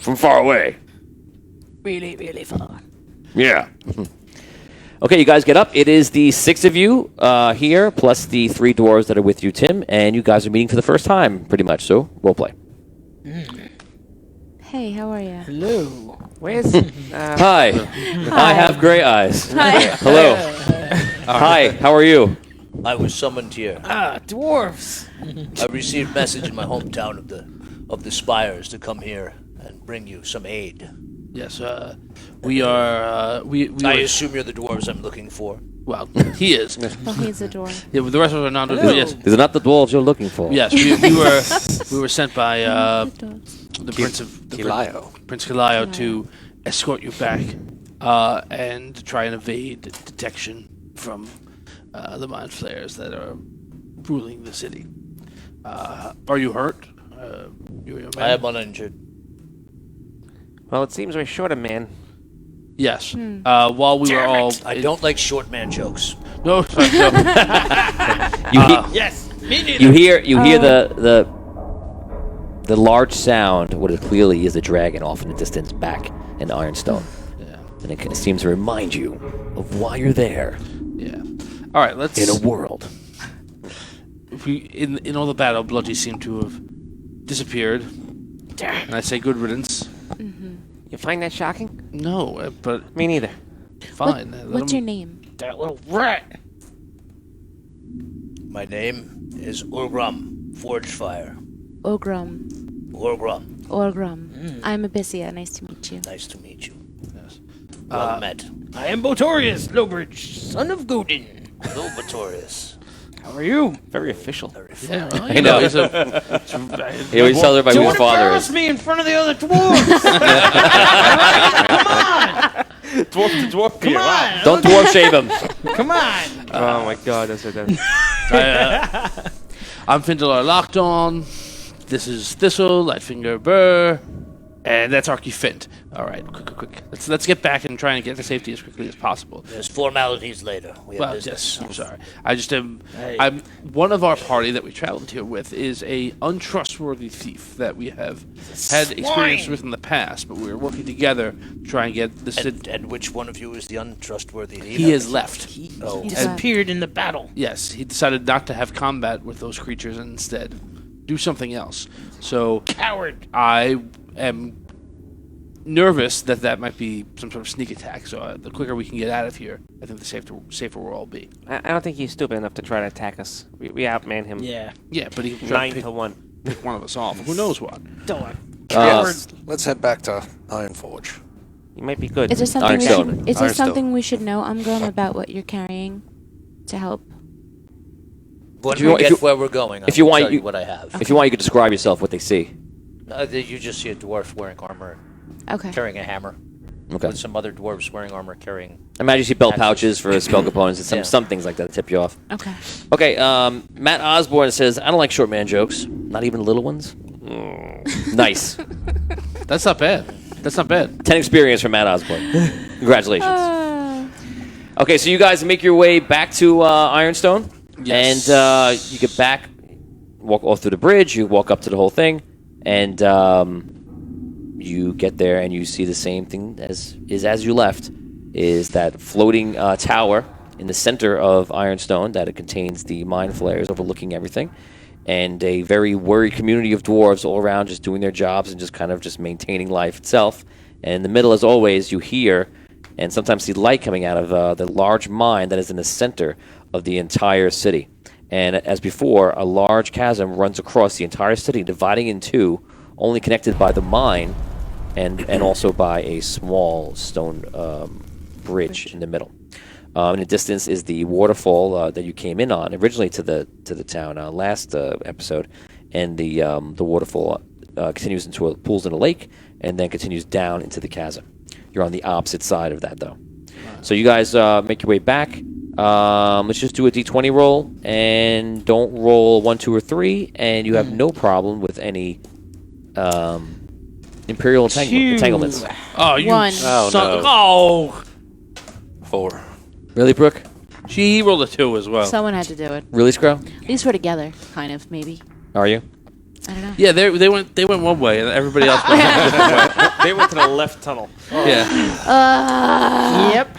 from far away. Really, really far. Yeah. Okay, you guys get up. It is the 6 of you here, plus the 3 dwarves that are with you, Tim, and you guys are meeting for the first time, pretty much, so role play. Hey, how are you? Hello. Where's Hi. I have gray eyes. Hi. Hello. Hi, how are you? I was summoned here. Dwarves. I received message in my hometown of the spires to come here and bring you some aid. Yes, we are. We I are, assume you're the dwarves I'm looking for. well, he is. Oh, he's a door. Yeah, the rest of us are not. Hello. Yes, These are not the dwarves you're looking for. yes, we were sent by the Prince of Kilayo. Prince Kilayo to escort you back and try and evade detection from the Mind Flayers that are ruling the city. Are you hurt? You I am uninjured. Well, it seems we're short a man. Yes. While we were all... I don't like short man jokes. No, sorry, no. Yes, me neither. You hear the large sound, what it clearly is a dragon off in the distance back in Ironstone. Yeah. And it seems to remind you of why you're there Yeah. All right, let's... in a world. In all the battle, Bludgy seemed to have disappeared. And I say good riddance. You find that shocking? No, but Me neither. fine. What's your name? That little rat. My name is Urgrum Forgefire. Ogrum. Urgrum. Orgrum. I'm Abyssia. Nice to meet you. Nice to meet you. Yes. Well met. I am Botorius Lobridge, son of Godin. Lobatorius. How are you? Very official. Yeah, well, I know. he's He always tells everybody who Don't his father embarrass is. me in front of the other dwarves. Dwarf to dwarf. Come on. Don't dwarf shame him. Come on. Oh my god, that's it. I'm Findelar Lockdown. This is Thistle, Lightfinger Burr, and that's Arky Fint. All right, quick. Let's get back and try and get to safety as quickly as possible. There's formalities later. We have Well, business. yes, I'm sorry. I just am. I'm one of our party that we traveled here with is a untrustworthy thief that we have had experience with in the past, but we were working together to try and get the city. And which one of you is the untrustworthy thief? He has left. He Disappeared in the battle. Yes, he decided not to have combat with those creatures and instead do something else. So Coward. I am nervous that might be some sort of sneak attack. So the quicker we can get out of here, I think the safer we'll all be. I don't think he's stupid enough to try to attack us. We outman him. Yeah. Yeah, but he can try 9 to to 1. pick one of us off. Who knows what? Let's head back to Ironforge. He might be good. Is there something we Ironstone. should? Is there Ironstone. something we should know, Umgrum, about what you're carrying to help? When If you we want- if get you- where we're going, if you want, tell you- you what I have. If you want, you could describe yourself, what they see. You just see a dwarf wearing armor, Okay. carrying a hammer, Okay. with some other dwarves wearing armor, carrying. Imagine you see belt Axes. pouches for spell components and Yeah. some things like that to tip you off. Okay. Okay, Matt Osborne says, I don't like short man jokes, not even little ones. Nice. That's not bad. 10 experience from Matt Osborne. Congratulations. Okay, so you guys make your way back to Ironstone. Yes. And you get back, walk off through the bridge, you walk up to the whole thing, and you get there and you see the same thing as you left, is that floating tower in the center of Ironstone that it contains the Mind Flayers overlooking everything, and a very worried community of dwarves all around just doing their jobs and just kind of just maintaining life itself. And in the middle, as always, you hear and sometimes see light coming out of the large mine that is in the center of the entire city. And as before, a large chasm runs across the entire city, dividing in two, only connected by the mine and also by a small stone bridge in the middle. In the distance is the waterfall that you came in on originally to the town last episode, and the waterfall continues into pools in a lake and then continues down into the chasm. You're on the opposite side of that, though. So you guys make your way back. Let's just do a d20 roll, and don't roll 1, 2, or 3, and you have no problem with any Imperial entanglements. Oh, you One. Oh, son- no. Oh, 4. Really, Brooke? he rolled a 2 as well. Someone had to do it. Really, Scro? These were together, kind of, maybe. Are you? I don't know. Yeah, they went one way, and everybody else went a different way. They went to the left tunnel. Yeah. Yep.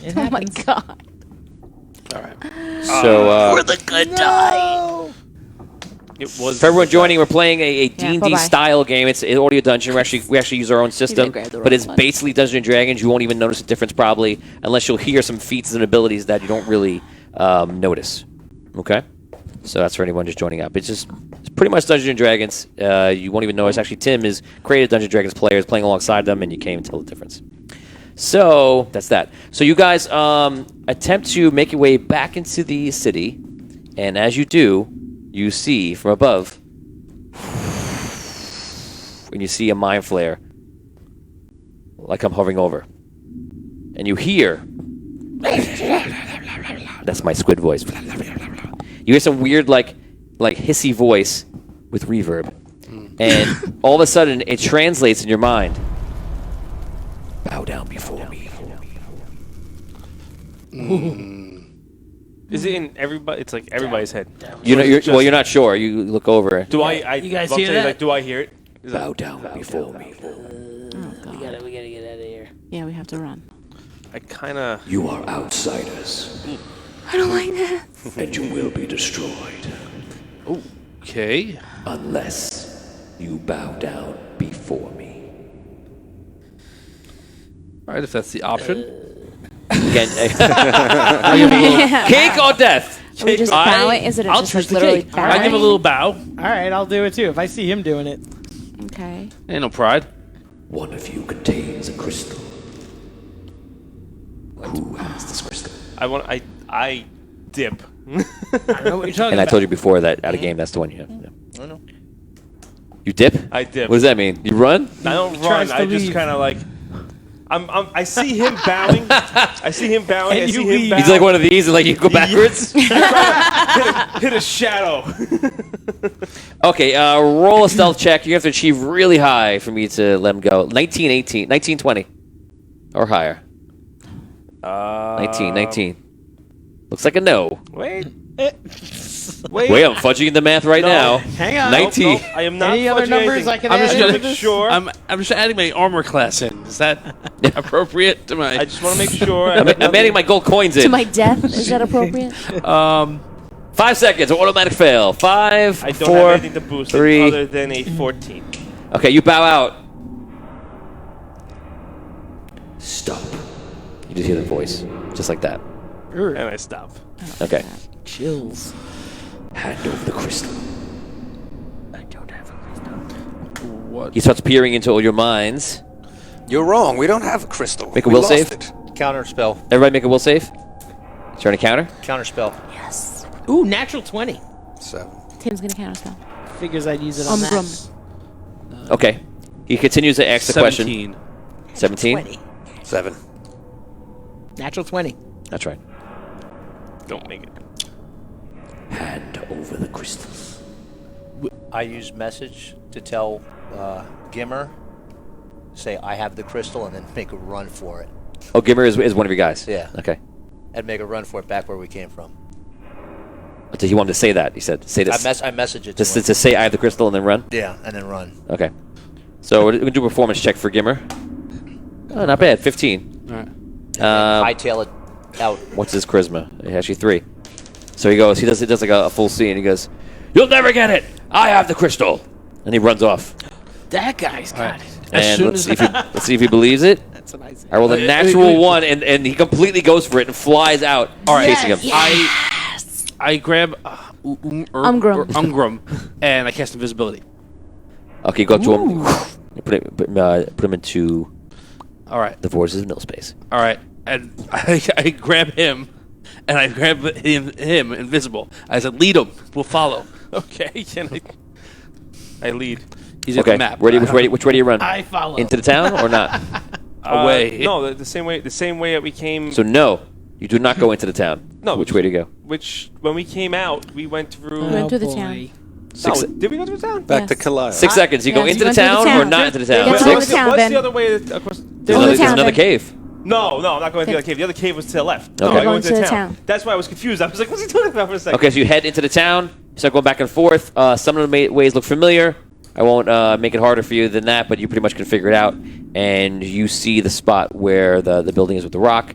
It Oh my happens. god. All right. So, the good die. It was. for everyone joining, we're playing a D&D bye-bye. style game. It's an audio dungeon. We actually use our own system, grab the but wrong it's one. basically Dungeons and Dragons. You won't even notice the difference probably, unless you'll hear some feats and abilities that you don't really notice. Okay, so that's for anyone just joining up. It's pretty much Dungeons and Dragons. You won't even notice. Actually, Tim is created Dungeons and Dragons players playing alongside them, and you can't even tell the difference. So that's that. So you guys attempt to make your way back into the city, and as you do, you see from above, and you see a Mind Flayer, like I'm hovering over, and you hear. That's my squid voice. You hear some weird, like hissy voice with reverb, and all of a sudden it translates in your mind. bow down before me. Is it in everybody? It's like everybody's head. You're not sure. You look over. Do I? You guys I'll hear tell you, that? like, do I hear it? Is Bow that- down before me. We gotta get out of here. Yeah, we have to run. I kind of. You are outsiders, I don't like that. and you will be destroyed Okay. unless you bow down before me. All right, if that's the option. Again, Yeah. cake or death? Are we just bowing? Is it I'll just choose like the literally cake. I give a bowing? little bow. All right, I'll do it too. If I see him doing it. Okay. Ain't no pride. One of you contains a crystal. Who has this crystal? I dip. I don't know what you're talking And I about. told you before that out of game, that's the one you have. I know. You dip? I dip. What does that mean? You run? I don't tries run. to I just leave. kind of like. I see him bowing. I see him bowing. And I see you him leave. bowing. He's like one of these, and like you go backwards. Hit a shadow. Okay, roll a stealth check. You have to achieve really high for me to let him go. 19, 18, 19, 20. Or higher. 19. Looks like a no. Wait. Wait, I'm fudging the math right now. Hang on. 19. Nope, I am not. Any other fudging numbers anything. I can I'm add just into gonna this? Sure. I'm just adding my armor class in. Is that appropriate to my? I just want to make sure. I'm adding my gold coins To in. my death? Is that appropriate? 5 seconds, automatic fail. 5, I don't 4, have anything to boost 3. it other than a 14. Okay, you bow out. Stop. You just hear the voice, just like that. And I stop. Okay. Chills. Hand over the crystal. What? He starts peering into all your minds. You're wrong. We don't have a crystal. Make a We will lost save. it. Counter spell. Everybody make a will save. Trying to counter. Counter spell. Yes. Ooh, natural 20. 7. Tim's gonna counterspell. Figures I'd use it on that. Umbrum. Okay. He continues to ask the question. 17. 17? 7. Natural 20. That's right. Don't make it. Hand over the crystals. I use message to tell Gimmer, say I have the crystal, and then make a run for it. Oh, Gimmer is one of your guys. Yeah. Okay. And make a run for it back where we came from. So he wanted to say that. He said, "Say this." I message it to Just him. to say, "I have the crystal," and then run. Yeah, and then run. Okay. So we're gonna do a performance check for Gimmer. Oh, not bad. 15. All right. Hightail it out. What's his charisma? Actually 3. So he goes. He does like a full scene. He goes, "You'll never get it. I have the crystal," and he runs off. That guy's got it. As And soon let's as see if he, let's see if he believes it. That's what I said. I rolled a Wait, natural wait. 1, and he completely goes for it and flies out, chasing him. I grab Ungrum and I cast invisibility. Okay, go up to him. Put him into All right. the Voices of Mill Space. All right. And I grab him and I grab him invisible. I said, lead him. We'll follow. Okay. Can I lead. He's at Okay, the map. which way do you run? I follow. Into the town or not? Away. No, the same way. The same way that we came. So no, you do not go into the town. No. Which way do you go? Which when we came out, we went through. We went through the boy. town. No, did we go through the town? Back to Yes. Kilayo. 6 seconds. You go Yes, into you the went through the town or town. not into the town? Yeah, What's, go to what's the the, town, what's Ben. the other way across? There's Go to the town, another Ben. cave. No, I'm not going to the other cave. The other cave was to the left. Okay. I We're go going into to the the town. town. That's why I was confused. I was like, what's he talking about for a second? Okay, so you head into the town. You start going back and forth. Some of the ways look familiar. I won't make it harder for you than that, but you pretty much can figure it out. And you see the spot where the building is with the rock.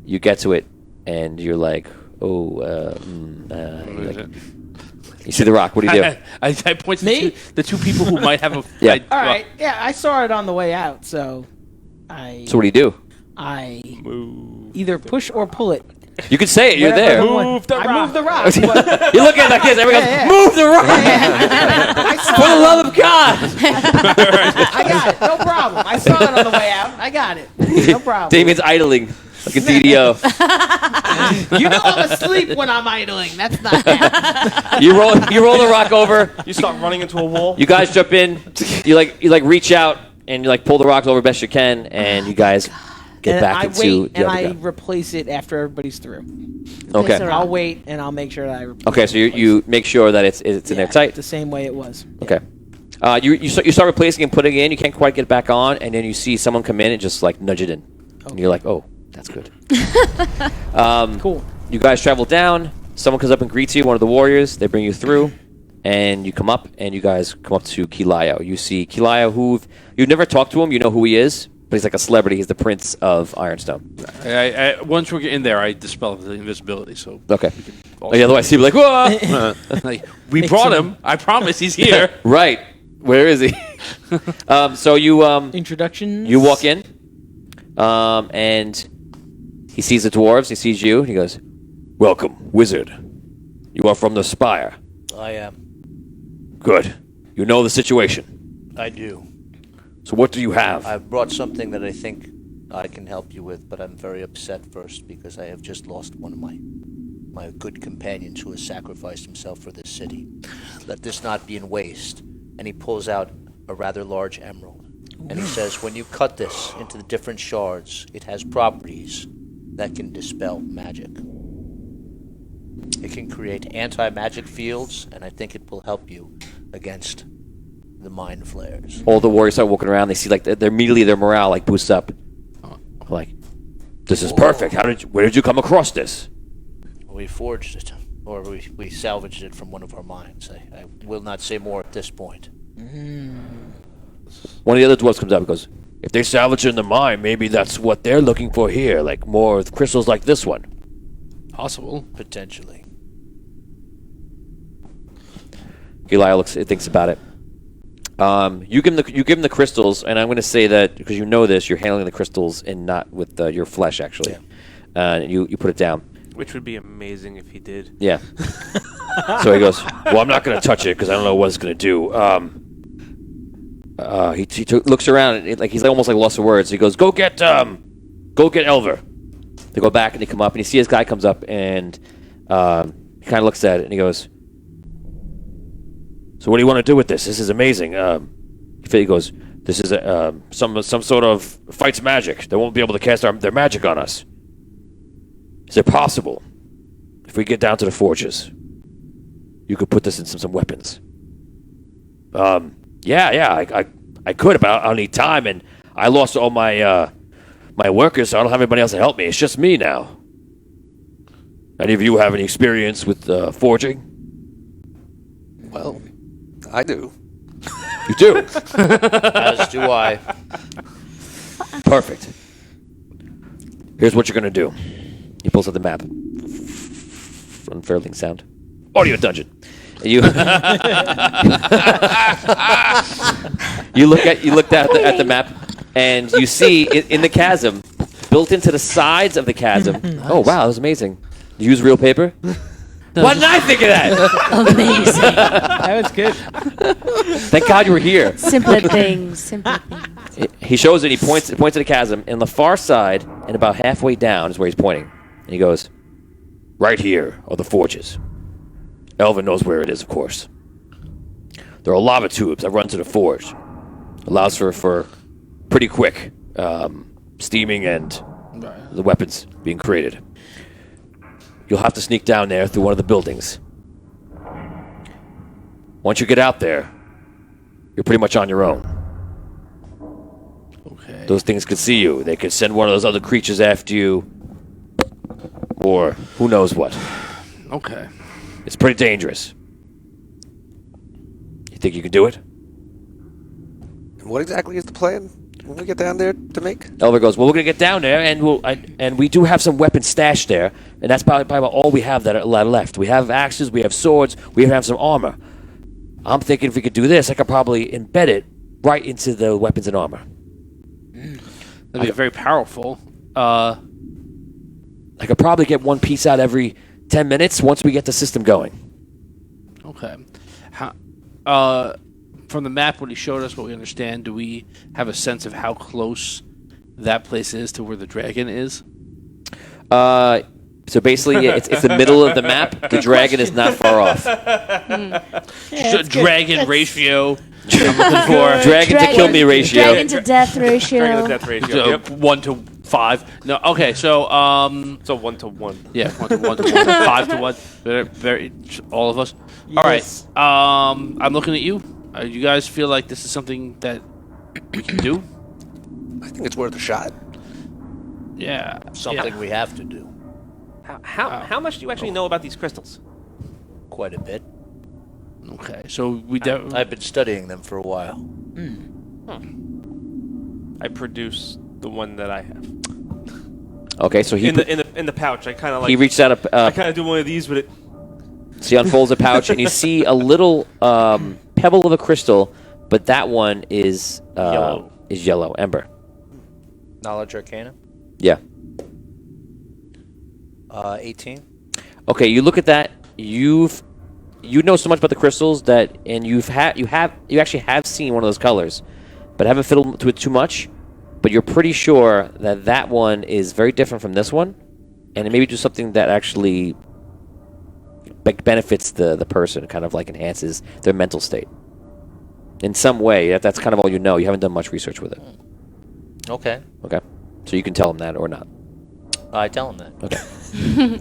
You get to it, and you're like, you see the rock. What do you do? I point to Me? the two people who might have a. Yeah. All right. Yeah, I saw it on the way out, so I So what do you do? I Move. either push or pull it. You can say it. You're Whatever there. the one- Move the I rock. moved the rock. but You look at it like this. Everyone Yeah, goes, move the rock. I saw For the it. love of God. I got it. No problem. I saw it on the way out. I got it. No problem. Damien's idling like a DDO. You know I'm asleep when I'm idling. That's not that. You roll the rock over. You start running into a wall. You guys jump in. You reach out and you like pull the rocks over best you can, and you guys get And back I into wait the and other I gun. replace it after everybody's through. Okay. So- I'll wait and I'll make sure that I replace Okay, so you make sure that it's in there tight. the same way it was. Okay. You start replacing and putting it in. You can't quite get it back on, and then you see someone come in and just like nudge it in, and you're like, oh, that's good. Cool. You guys travel down. Someone comes up and greets you. One of the warriors. They bring you through, and you come up, and you guys come up to Kilayo. You see Kilayo, who you've never talked to him. You know who he is, but he's like a celebrity. He's the prince of Ironstone. Once we get in there, I dispel the invisibility. So Okay. Otherwise he'd be like, whoa! like, we brought him. I promise he's here. Right. Where is he? So you Introductions. you walk in, and he sees the dwarves. He sees you. And he goes, "Welcome, wizard. You are from the Spire. I am. Good. You know the situation. I do. So what do you have?" I've brought something that I think I can help you with, but I'm very upset first because I have just lost one of my good companions who has sacrificed himself for this city. Let this not be in waste. And he pulls out a rather large emerald. And he says, when you cut this into the different shards, it has properties that can dispel magic. It can create anti-magic fields, and I think it will help you against the Mind Flayers. All the warriors start walking around. They see like they're immediately their morale like boosts up. Like, this is perfect. Where did you come across this? We forged it, or we salvaged it from one of our mines. I will not say more at this point. One of the other dwarves comes up and goes, "If they salvage it in the mine, maybe that's what they're looking for here, like more crystals like this one." Possible. Potentially. Kilayo thinks about it. You give him the crystals, and I'm going to say that because you know this, you're handling the crystals and not with your flesh, actually. Yeah. You put it down. Which would be amazing if he did. Yeah. So he goes, "Well, I'm not going to touch it because I don't know what it's going to do." He looks around and he's almost like lost for words. He goes, "Go get Elver." They go back and they come up and you see his guy comes up and he kind of looks at it and he goes, "So what do you want to do with this? This is amazing." He goes, "This is some sort of fights magic. They won't be able to cast their magic on us. Is it possible if we get down to the forges, you could put this in some weapons?" I could, but I'll need time, and I lost all my my workers, so I don't have anybody else to help me. It's just me now. Any of you have any experience with forging? Well, I do. You do? As do I. Perfect. Here's what you're going to do. He pulls out the map. Unfurling sound. Audio dungeon. And you you look at the map, and you see in the chasm, built into the sides of the chasm. Nice. Oh wow, that was amazing. You use real paper? Why didn't I think of that? Amazing. That was good. Thank God you were here. Simple things. Simple things. He shows it. He points to the chasm, and on the far side, and about halfway down is where he's pointing. And he goes, "Right here are the forges." Elvin knows where it is, of course. There are lava tubes that run to the forge. Allows for pretty quick steaming and the weapons being created. You'll have to sneak down there through one of the buildings. Once you get out there, you're pretty much on your own. Okay. Those things could see you. They could send one of those other creatures after you. Or who knows what. Okay. It's pretty dangerous. You think you can do it? And what exactly is the plan when we get down there to make? Elver goes, "Well, we're gonna get down there, and we do have some weapons stashed there, and that's probably about all we have that are left. We have axes, we have swords, we even have some armor. I'm thinking if we could do this, I could probably embed it right into the weapons and armor. That'd be very powerful. I could probably get one piece out every 10 minutes once we get the system going." Okay. From the map, when he showed us what we understand, do we have a sense of how close that place is to where the dragon is? So basically, it's the middle of the map. The dragon is not far off. Dragon ratio. I'm looking for Dragon to kill me ratio. Dragon to death ratio. Dragon to death ratio. Yep. 1 to 5. No. Okay. So So 1 to 1. yeah, 1 to 1 to 1, 5 to 1. Very all of us. Yes. All right. I'm looking at you. You guys feel like this is something that we can do? I think it's worth a shot. Yeah. Something we have to do. How much do you actually know about these crystals? Quite a bit. Okay, so I've been studying them for a while. I produce the one that I have. Okay, so he In the pouch, I kind of like. he reached out I kind of do one of these with it. So he unfolds a pouch, and you see a little pebble of a crystal, but that one is Yellow. Is yellow, ember. Knowledge Arcana. Yeah. 18. Okay, you look at that. You know so much about the crystals that, and you actually have seen one of those colors, but haven't fiddled with it too much. But you're pretty sure that that one is very different from this one, and it maybe do something that actually benefits the person, kind of like enhances their mental state in some way. That's kind of all you know. You haven't done much research with it. Okay. Okay, so you can tell him that or not. I tell him that. Okay.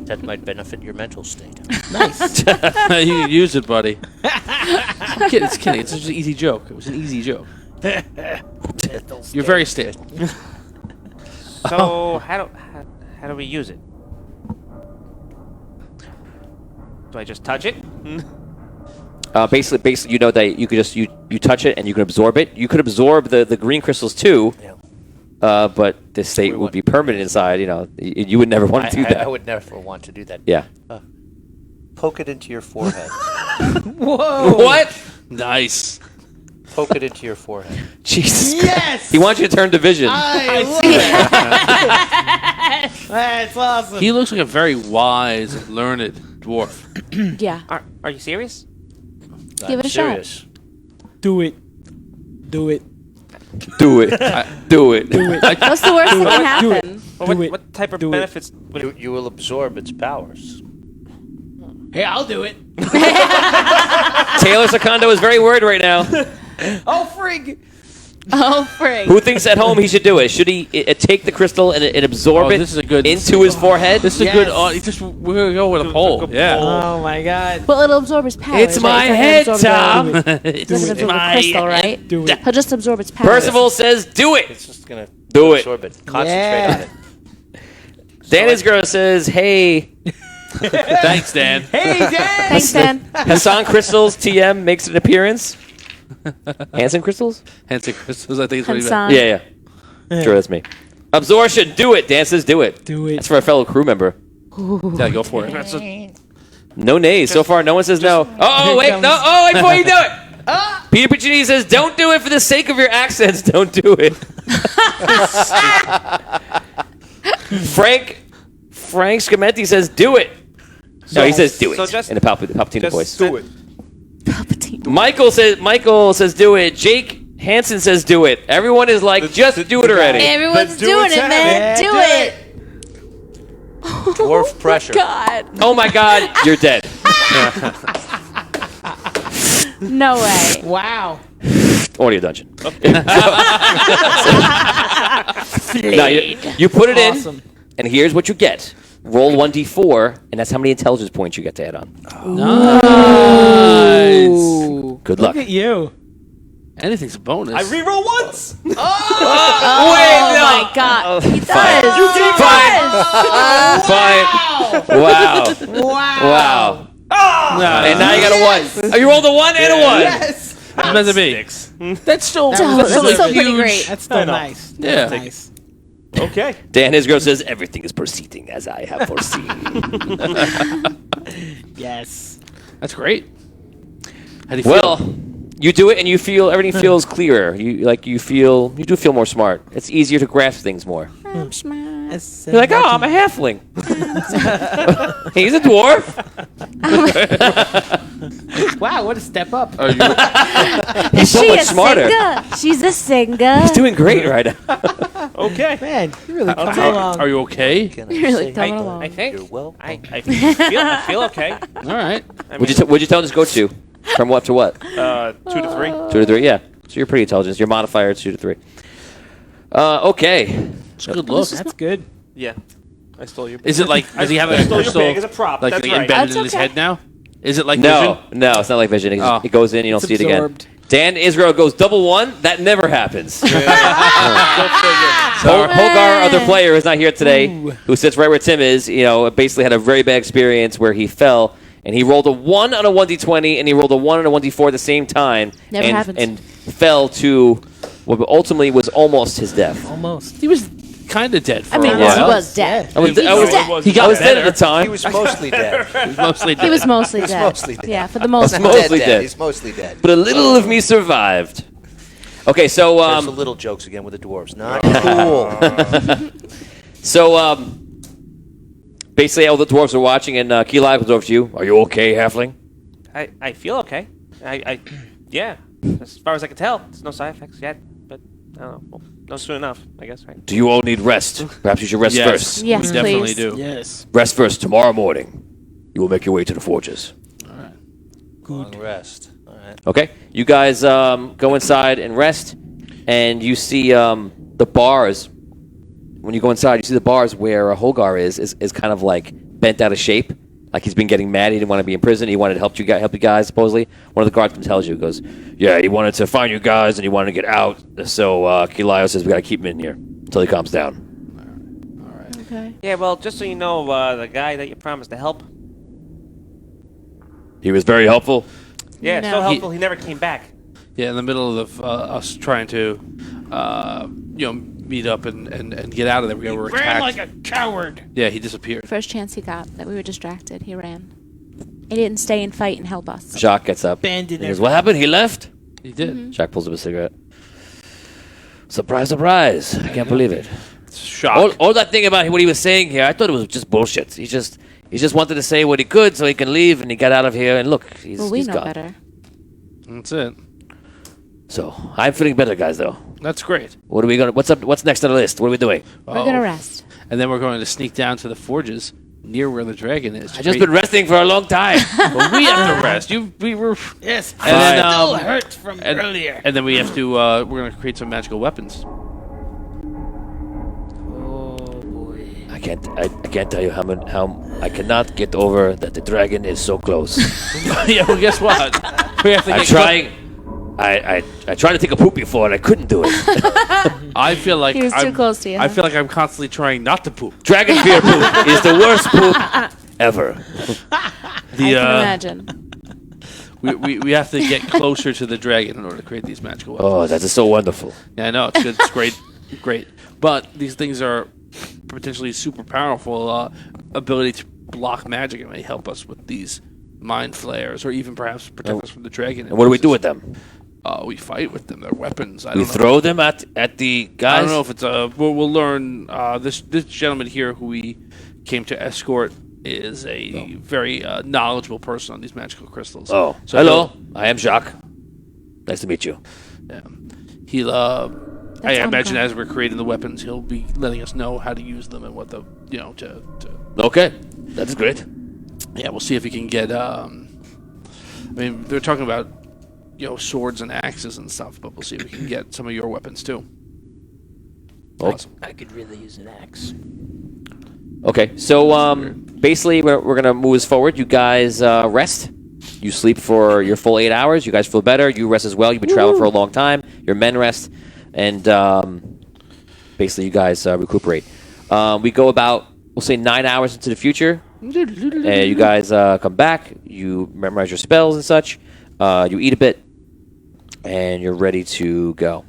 That might benefit your mental state. Nice. you can use it, buddy. I'm kidding. It's kidding. It's just an easy joke. It was an easy joke. You're very stable. So how do we use it? Do I just touch it? Basically, you know that you could just you touch it and you can absorb it. You could absorb the green crystals too. Yeah. But the state would be permanent inside. You know, you would never want to do that. I would never want to do that. Yeah. Poke it into your forehead. Whoa. What? Nice. Poke it into your forehead. Jesus. Yes. He wants you to turn to vision. I love it. That's awesome. He looks like a very wise, learned dwarf. Yeah. Are you serious? Give it a shot. Serious. Do it. Do it. Do it. Do it. Do it. What's the worst that can happen? Well, Do it. what type of Do it. benefits would it? You will absorb its powers. Hey, I'll do it. Taylor Secondo is very worried right now. Oh, frig. Oh, frig. Who thinks at home he should do it? Should he take the crystal and absorb it this is a good- into his forehead? This is a good. We're gonna go with a poll. Yeah. Oh my God. Well, it'll absorb his powers. It's my right? head, It's not Tom. gonna absorb the- It doesn't absorb the crystal, right? Do it. He'll just absorb its powers. Percival says, "Do it." It's just gonna Do it. absorb it. Concentrate on it. Danny's girl says, "Hey, Thanks, Dan. Hey, Dad. Thanks, Dan. Hassan Crystals TM makes an appearance." Hanson Crystals? Hanson crystals. I think it's what he meant. Hassan. Yeah. Sure, that's me. Absorption. Do it. Dan says, "Do it." Do it. That's for a fellow crew member. Yeah, go for it. No nays. So far, no one says no. Oh, wait. No. Oh, wait before you do it. Peter Piccinini says, "Don't do it for the sake of your accents. Don't do it." Frank Scamenti says, "Do it." No, he says, "Do it." So just- in the Palpatine Just voice. do it. Palpatine. Michael says, "Do it." Jake Hansen says, "Do it." Everyone is like, "Just do it already." Everyone's do doing it, it, man. Yeah, Do do it. Dwarf pressure. God. Oh my God, you're dead. No way. Wow. Audio dungeon. Now, you put it Awesome. in, and here's what you get. Roll 1d4, and that's how many intelligence points you get to add on. Nice. Ooh. Good luck. Look at you. Anything's a bonus. I reroll once. Wait, Oh my God. He does. Fine. Wow. And now you got a 1. Oh, you rolled a 1 and a 1. Yes. Meant to be. That's still. Oh, That's that's still pretty huge. great. That's still nice. Yeah. Nice. Okay. Dan Hisgrove says, "Everything is proceeding as I have foreseen." Yes. That's great. How do you feel? Well, you do it and you feel everything feels clearer. You do feel more smart. It's easier to grasp things more. I'm smart. You're like, "Oh, I'm a halfling." He's a dwarf. Wow, what a step up. Are you, He's so She much a smarter. singer? She's a singer. He's doing great right now. Okay. Man, you really come Okay. along. are you okay? Can You're really say coming that? along. I think. You're welcome. I feel okay. All right. What'd you tell him to go to? From what to what? 2 to 3. 2 to 3. Yeah. So you're pretty intelligent. Your modifier is 2 to 3. Okay. It's a good look. That's good. Yeah. I stole your. Is it like? Does he have I a stole your crystal bag as a prop. like That's right. embedded That's in his okay. head now? Is it like No, vision? no, it's not like vision. Oh. It goes in, you don't It's see it again. absorbed. Dan Israel goes double one. That never happens. Go figure. Holgar, other player, is not here today, who sits right where Tim is. Basically had a very bad experience where he fell, and he rolled a 1 on a 1d20, and he rolled a 1 on a 1d4 at the same time. Never happens. And fell to what ultimately was almost his death. Almost. He was kind of dead for I mean, a he while. was dead. I was He was dead. I was dead at the time. He was mostly dead. He was mostly dead. He was mostly dead. mostly dead. Yeah, for the most He's part. not Mostly dead. He's mostly dead. But a little of me survived. Okay, so There's the little jokes again with the dwarves. Not cool. so basically all the dwarves are watching, and Kilayo comes over to you. Are you okay, halfling? I feel okay. Yeah. As far as I can tell, there's no side effects yet. But I don't know. Well, no soon enough, I guess, right? Do you all need rest? Perhaps you should rest Yes. first. Yes, we definitely please. do. Yes. Rest first. Tomorrow morning, you will make your way to the forges. Long rest. All right. Okay? You guys go inside and rest, and you see the bars. When you go inside, you see the bars where Holgar is kind of like bent out of shape. Like he's been getting mad. He didn't want to be in prison. He wanted to help you guys, supposedly. One of the guardsmen tells you, goes, yeah, he wanted to find you guys, and he wanted to get out. So Kilayo says we got to keep him in here until he calms down. Okay. Yeah, well, just so you know, the guy that you promised to help. He was very helpful. Yeah, No. so helpful, he never came back. Yeah, in the middle of us trying to, meet up and get out of there, we were attacked. Ran like a coward. Yeah, he disappeared. First chance he got that we were distracted, he ran. He didn't stay and fight and help us. Jacques gets up. Bandit He goes, what happened? He left? He did. Jacques pulls up a cigarette. Surprise, surprise. I can't believe it. Shock. All that thing about what he was saying here, I thought it was just bullshit. He just wanted to say what he could so he can leave, and he got out of here, and look, he's Well, we he's know gone. better. That's it. So, I'm feeling better, guys, though. That's great. What are we going to... What's next on the list? What are we doing? We're going to rest. And then we're going to sneak down to the forges near where the dragon is. I've just been resting for a long time. Well, we have to rest. We were... Yes. And then, Still hurt from and, earlier. and then we have to... we're going to create some magical weapons. Oh boy. I can't tell you how I cannot get over that the dragon is so close. Yeah, well, guess what? We have to I'm get trying... I tried to take a poop before, and I couldn't do it. I feel like He was too I'm, close to you, I huh? feel like I'm constantly trying not to poop. Dragon fear poop is the worst poop ever. I can imagine. We have to get closer to the dragon in order to create these magical weapons. Oh, that is so wonderful. Yeah, I know, it's good. It's great. But these things are potentially super powerful ability to block magic and may help us with these mind flayers, or even perhaps protect us from the dragon. And what do we do with them? We fight with them. They're weapons. I We don't know. throw them at the guys? I don't know if it's we'll learn. This gentleman here who we came to escort is a very knowledgeable person on these magical crystals. Oh, So hello. I am Jacques. Nice to meet you. Yeah. He'll. I imagine Umber. as we're creating the weapons, he'll be letting us know how to use them and what the to. Okay, that's great. Yeah, we'll see if we can get. I mean, they're talking about swords and axes and stuff, but we'll see if we can get some of your weapons too. Awesome. I could really use an axe. Okay, so basically we're going to move us forward. You guys rest. You sleep for your full 8 hours. You guys feel better. You rest as well. You've been traveling for a long time. Your men rest. And basically you guys recuperate. We go about, we'll say 9 hours into the future. And you guys come back. You memorize your spells and such. You eat a bit. And you're ready to go.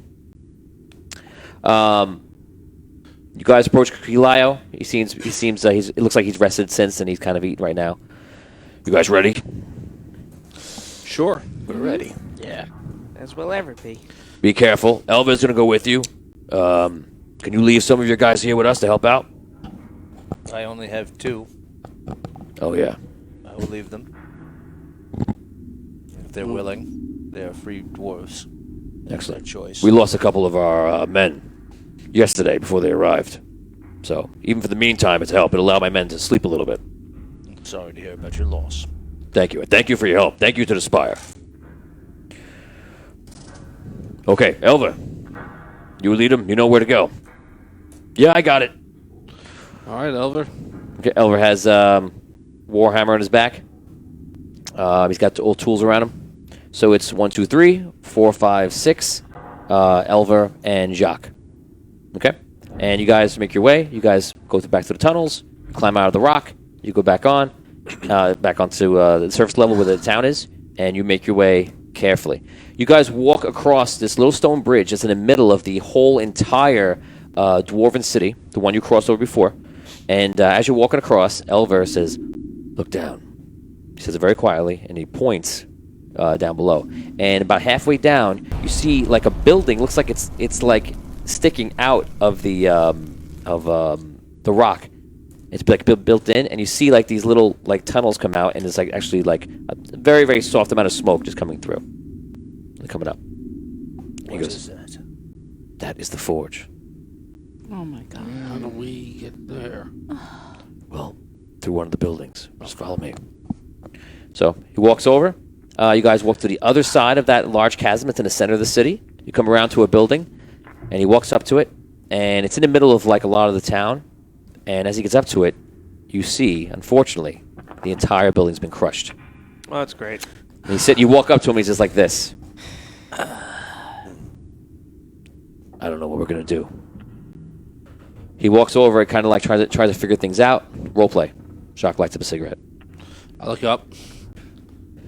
You guys approach Kilayo. It looks like he's rested since, and he's kind of eating right now. You guys ready? Sure. We're ready. Yeah. As will ever be. Be careful. Elva's gonna go with you. Can you leave some of your guys here with us to help out? I only have 2. Oh yeah. I will leave them. If they're willing, they are free dwarves. Excellent. Their choice. We lost a couple of our men yesterday before they arrived. So even for the meantime, it's help. It allowed my men to sleep a little bit. Sorry to hear about your loss. Thank you. Thank you for your help. Thank you to the Spire. Okay, Elva. You lead them. You know where to go. Yeah, I got it. All right, Elver. Okay, Elver has Warhammer on his back. He's got old tools around him. So it's 1, 2, 3, 4, 5, 6, Elver, and Jacques. Okay? And you guys make your way. You guys go back to the tunnels, climb out of the rock. You go back on, back onto the surface level where the town is, and you make your way carefully. You guys walk across this little stone bridge that's in the middle of the whole entire dwarven city, the one you crossed over before. And as you're walking across, Elver says, "Look down." He says it very quietly, and he points down below. And about halfway down, you see like a building. Looks like it's like sticking out of the rock. It's like built in, and you see like these little like tunnels come out, and it's like actually like a very, very soft amount of smoke just coming through. They're coming up. And he What goes, is that? "That is the forge." Oh my god. How do we get there? Well, through one of the buildings. Just follow me. So he walks over. You guys walk to the other side of that large chasm that's in the center of the city. You come around to a building, and he walks up to it, and it's in the middle of like a lot of the town. And as he gets up to it, you see, unfortunately, the entire building's been crushed. Oh, that's great. And you walk up to him, he's just like this. I don't know what we're gonna do. He walks over and kind of like tries to figure things out. Role play. Jacques lights up a cigarette. I look up.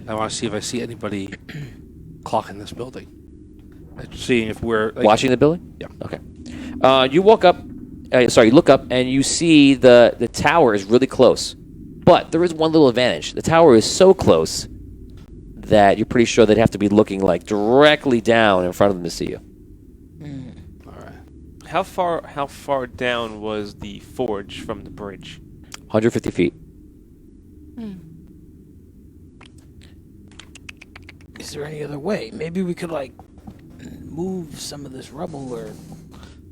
I want to see if I see anybody clocking this building. Seeing if we're like, Watching the building? Yeah. Okay. You walk up. You look up and you see the tower is really close. But there is one little advantage. The tower is so close that you're pretty sure they'd have to be looking like directly down in front of them to see you. All right. How far down was the forge from the bridge? 150 feet. Is there any other way? Maybe we could like move some of this rubble, or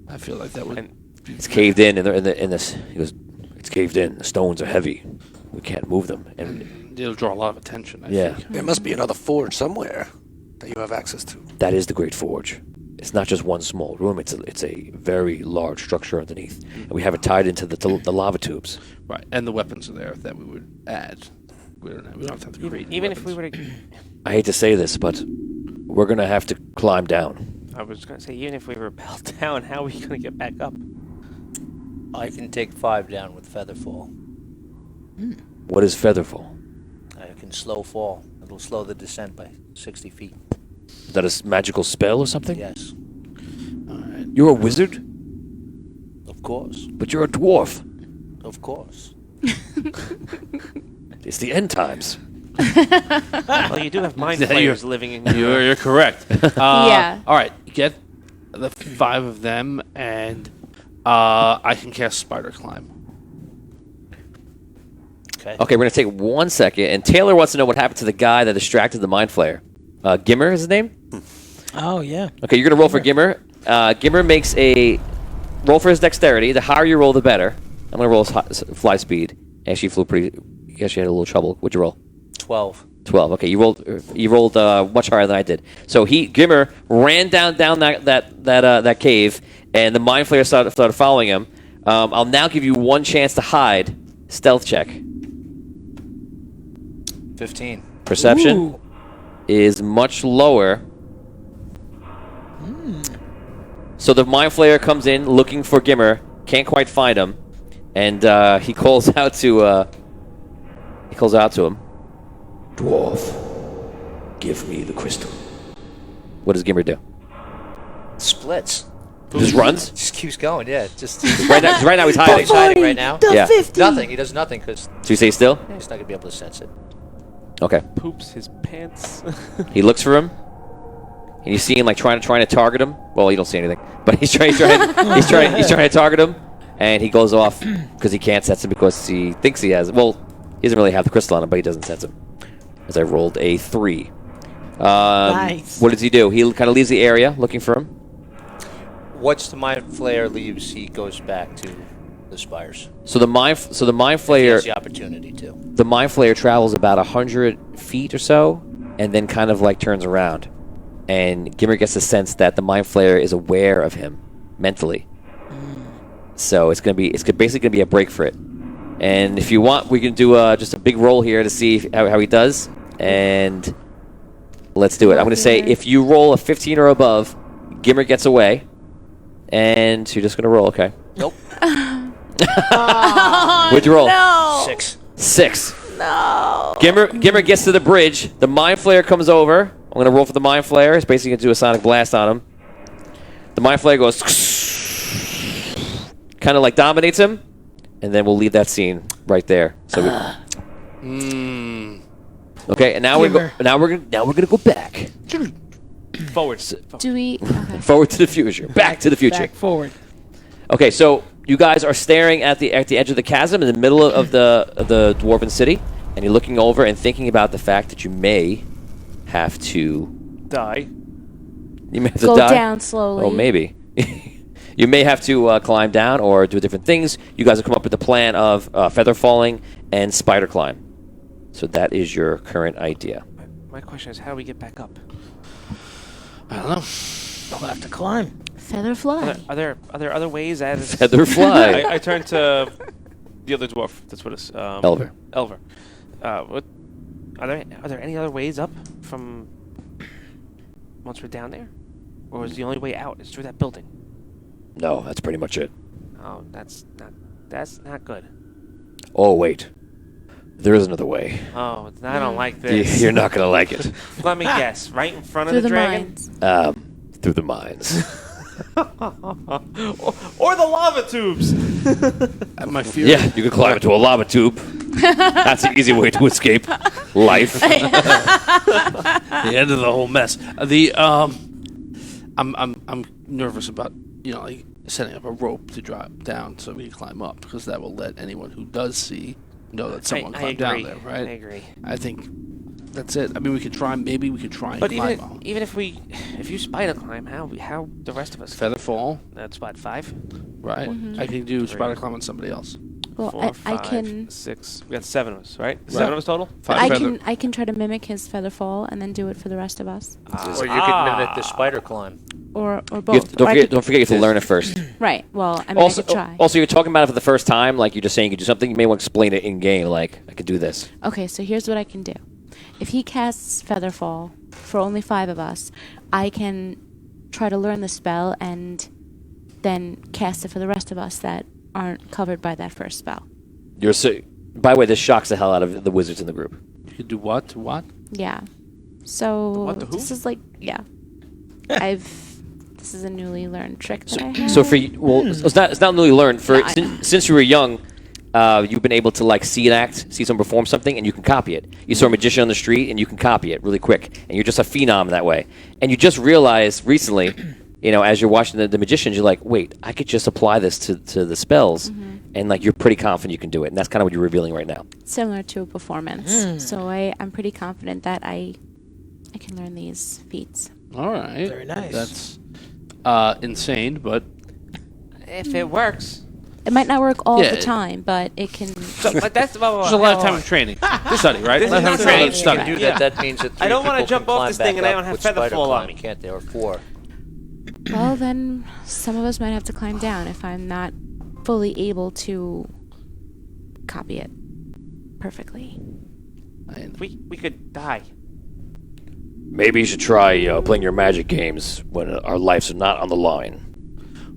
I feel like that would. And It's caved in this. He goes, "It's caved in. The stones are heavy. We can't move them." And It'll draw a lot of attention. I yeah, think. There must be another forge somewhere that you have access to. that is the Great Forge. It's not just one small room. It's a very large structure underneath, and we have it tied into the lava tubes. Right, and the weapons are there that we would add. We don't have to create. even if we were to, I hate to say this, but we're gonna have to climb down. I was going to say, even if we rappel down, how are we going to get back up? I can take 5 down with Featherfall. What is Featherfall? I can slow fall. It'll slow the descent by 60 feet. Is that a magical spell or something? Yes, All right. You're a wizard, of course. but you're a dwarf. Of course. It's the end times. Well, you do have mind flayers living in your... You're correct. Yeah. All right, get the 5 of them, and I can cast Spider Climb. Okay. Okay, we're gonna take 1 second, and Taylor wants to know what happened to the guy that distracted the Mind Flayer. Gimmer is his name? oh yeah, Okay, you're gonna roll for Gimmer. Gimmer makes a roll for his dexterity. The higher you roll, the better. I'm gonna roll his fly speed. Actually, flew pretty. You actually had a little trouble. What'd you roll? 12. 12. Okay, you rolled much higher than I did. So Gimmer ran down that cave, and the Mind Flayer started following him. I'll now give you 1 chance to hide. Stealth check. 15. Perception Ooh. is much lower. So the Mind Flayer comes in looking for Gimmer, can't quite find him, and he calls out to him. Dwarf, give me the crystal. What does Gimmer do? Splits. Just runs? Just keeps going, yeah. Just Right now he's hiding. He's hiding right now. The Yeah. 50. Nothing. He does nothing because So you stay still? he's not going to be able to sense it. Okay. Poops his pants. He looks for him, and you see him like trying to target him. Well, you don't see anything, but he's trying to target him, and he goes off because he can't sense him because he thinks he has. Well, he doesn't really have the crystal on him, but he doesn't sense him. As I rolled a 3. Nice. What does he do? He kind of leaves the area looking for him. Once the Mind Flayer leaves, he goes back to the spires. So the Mind He Flayer, has the opportunity to. the Mind Flayer travels about 100 feet or so, and then kind of like turns around. And Gimmer gets the sense that the Mind Flayer is aware of him mentally. So it's basically gonna be a break for it. And if you want, we can do just a big roll here to see how he does. And Let's do it. I'm going to say if you roll a 15 or above, Gimmer gets away. And you're just going to roll, okay. Nope. What'd you roll? No. 6. No. Gimmer gets to the bridge. The Mind Flayer comes over. I'm going to roll for the Mind Flayer. It's basically going to do a sonic blast on him. The Mind Flayer goes... kind of like dominates him. And then we'll leave that scene right there. So okay, and now we're gonna go back. Forward. Do we? Okay. Forward to the future. Back to the future. Back forward. Okay, so you guys are staring at the edge of the chasm in the middle of the dwarven city, and you're looking over and thinking about the fact that you may have to Die. You may have to Go die. down slowly. Oh, maybe. You may have to climb down or do different things. You guys have come up with the plan of feather falling and spider climb. So that is your current idea. My question is, how do we get back up? I don't know. We'll have to climb. Feather fly. Are there other ways? Feather fly. I turned to the other dwarf. That's what it's. Elver. Elver. What? Are there any other ways up from once we're down there, or is the only way out is through that building? No, that's pretty much it. Oh, that's not good. Oh, wait. There is another way. Oh, I don't like this. You're not going to like it. Let me guess. Right in front Through of the the dragon? mines. Through the mines. Or the lava tubes. My fear. Yeah, you can climb into a lava tube. That's an easy way to escape life. The end of the whole mess. I'm nervous about like setting up a rope to drop down so we can climb up, because that will let anyone who does see know that someone climbed down there, right? I agree. I think that's it. I mean, we could try. Maybe we could try and But climb up. even if you spider climb, how the rest of us? Feather fall, That's what 5. right? I can do spider climb on somebody else. Well, 4, I 5, can. 6. We got 7 of us, right? 7 of us total. I can try to mimic his feather fall and then do it for the rest of us, Or you could mimic the spider climb. or You both. have to- don't Or I forget, could- don't forget you have to learn it first. Right. Well, I mean, I could try. Also, you're talking about it for the first time, like you're just saying you could do something. You may want to explain it in game, like I could do this. Okay, so here's what I can do. If he casts Featherfall for only 5 of us, I can try to learn the spell and then cast it for the rest of us that aren't covered by that first spell. By the way, this shocks the hell out of the wizards in the group. You could do what? What? Yeah. So what, the who? this is like, yeah. This is a newly learned trick that I have. So for you, well, it's not newly learned. Since you were young, you've been able to like see an act, see someone perform something, and you can copy it. You saw a magician on the street, and you can copy it really quick, and you're just a phenom that way. And you just realized recently, as you're watching the magicians, you're like, wait, I could just apply this to the spells, and like you're pretty confident you can do it, and that's kind of what you're revealing right now. Similar to a performance. So I'm pretty confident that I can learn these feats. All right. Very nice. That's insane, but If it works. It might not work all Yeah. the time, but it can. But that's there's a lifetime of training. Study, right? This is Lifetime not of training, study. study. To do Yeah. that means that 3 I don't wanna people jump can off climb this thing back and I up don't have with feather spider fall on climbing, me. can't they? Or 4. Well, then some of us might have to climb down if I'm not fully able to copy it perfectly. We could die. Maybe you should try playing your magic games when our lives are not on the line.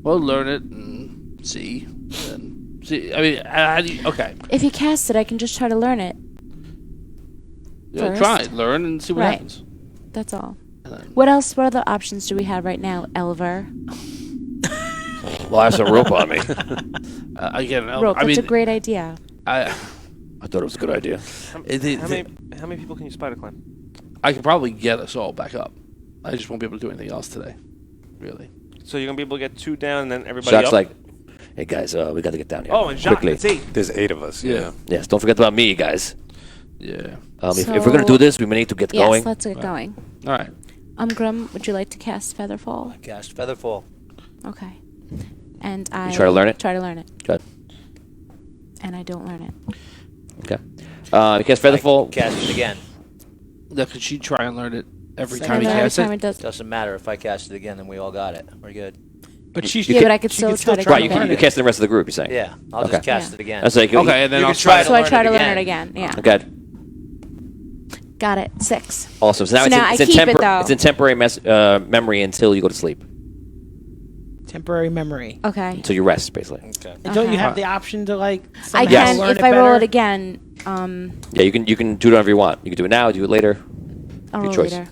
Well, learn it and see. And see. I mean, how do you, okay. If he casts it, I can just try to learn it. Yeah, First. try, learn, and see what Right. happens. That's all. And then- What else? What other options do we have right now, Elver? Well, I have some rope on me. Again, Rope. I That's mean, a great idea. I thought it was a good idea. How the- many people can you spider climb? I could probably get us all back up. I just won't be able to do anything else today. Really. So you're gonna be able to get 2 down and then everybody Shock's up? like, hey guys, we got to get down here. Oh, and Jacques, quickly. that's 8. There's 8 of us. Yeah. Yeah. Yes, don't forget about me, guys. Yeah. If we're gonna do this, we may need to get Yes, going. let's get going. All right. Grum, would you like to cast Featherfall? Cast Featherfall. Okay. And I try to learn it? Try to learn it, Good. and I don't learn it. Okay. Because Featherfall. Cast it again. Now, could she try and learn it every And time he then every casts time it? it does. Doesn't matter if I cast it again, then we all got it. We're good. But she Yeah, but I could still try to Right, get you it. cast the rest of the group. You're saying. Yeah, I'll Okay. just cast Yeah. it again. That's like Okay, and then You I'll can try try. to So I learn try it to learn again. it again. Yeah. Okay. Got it. 6. Awesome. So now, So now I keep it, though. it's in temporary memory until you go to sleep. Temporary memory. Okay. Until you rest, basically. Okay. And don't you Okay. have the option to like? I somehow can learn if it I roll better? it again. Yeah, you can do it whenever you want. You can do it now, do it later. I'll Your roll choice. later.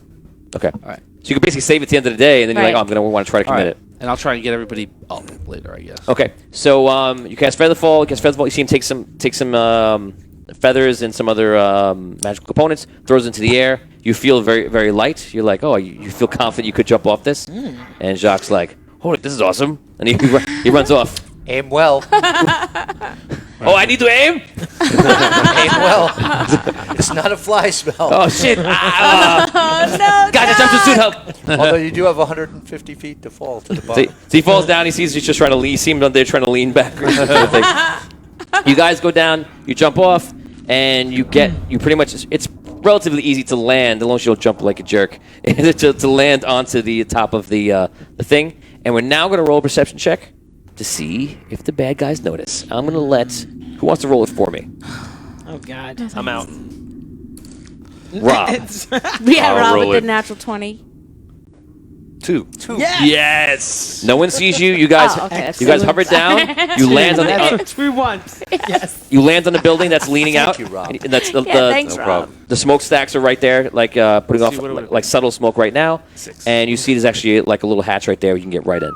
Okay. All right. So you can basically save it at the end of the day, and then you're like, Right. oh, I'm going to want to try to All commit right. it. And I'll try and get everybody up later, I guess. Okay. So you cast Featherfall. You see him take some feathers and some other magical components, throws into the air. You feel very, very light. You're like, oh, you feel confident you could jump off this. And Jacques like, holy, this is awesome. And he runs off. Aim well. Oh, I need to aim? Aim well. It's not a fly spell. Oh, shit. God, I jumped too soon. Help. Although you do have 150 feet to fall to the So bottom. he falls down. He sees he's just trying to lean. You see him down there trying to lean back. You guys go down. You jump off, and you pretty much. It's relatively easy to land, as long as you don't jump like a jerk, to land onto the top of the thing. And we're now going to roll a perception check to see if the bad guys notice. I'm going to let. Who wants to roll it for me? Oh God. I'm out. Rob. Yeah, I'll Rob roll with it. the natural 20. 2. Yes. Yes. No one sees you. You guys. Oh, okay, that's You guys good. hover down. You land on the. That's what we want. Yes. You land on the building that's leaning out. you, Rob. And that's the, Yeah, thanks, No Rob. problem. the smokestacks are right there, like putting off what it would've like subtle smoke right now. 6. And you see there's actually like a little hatch right there. You can get right in.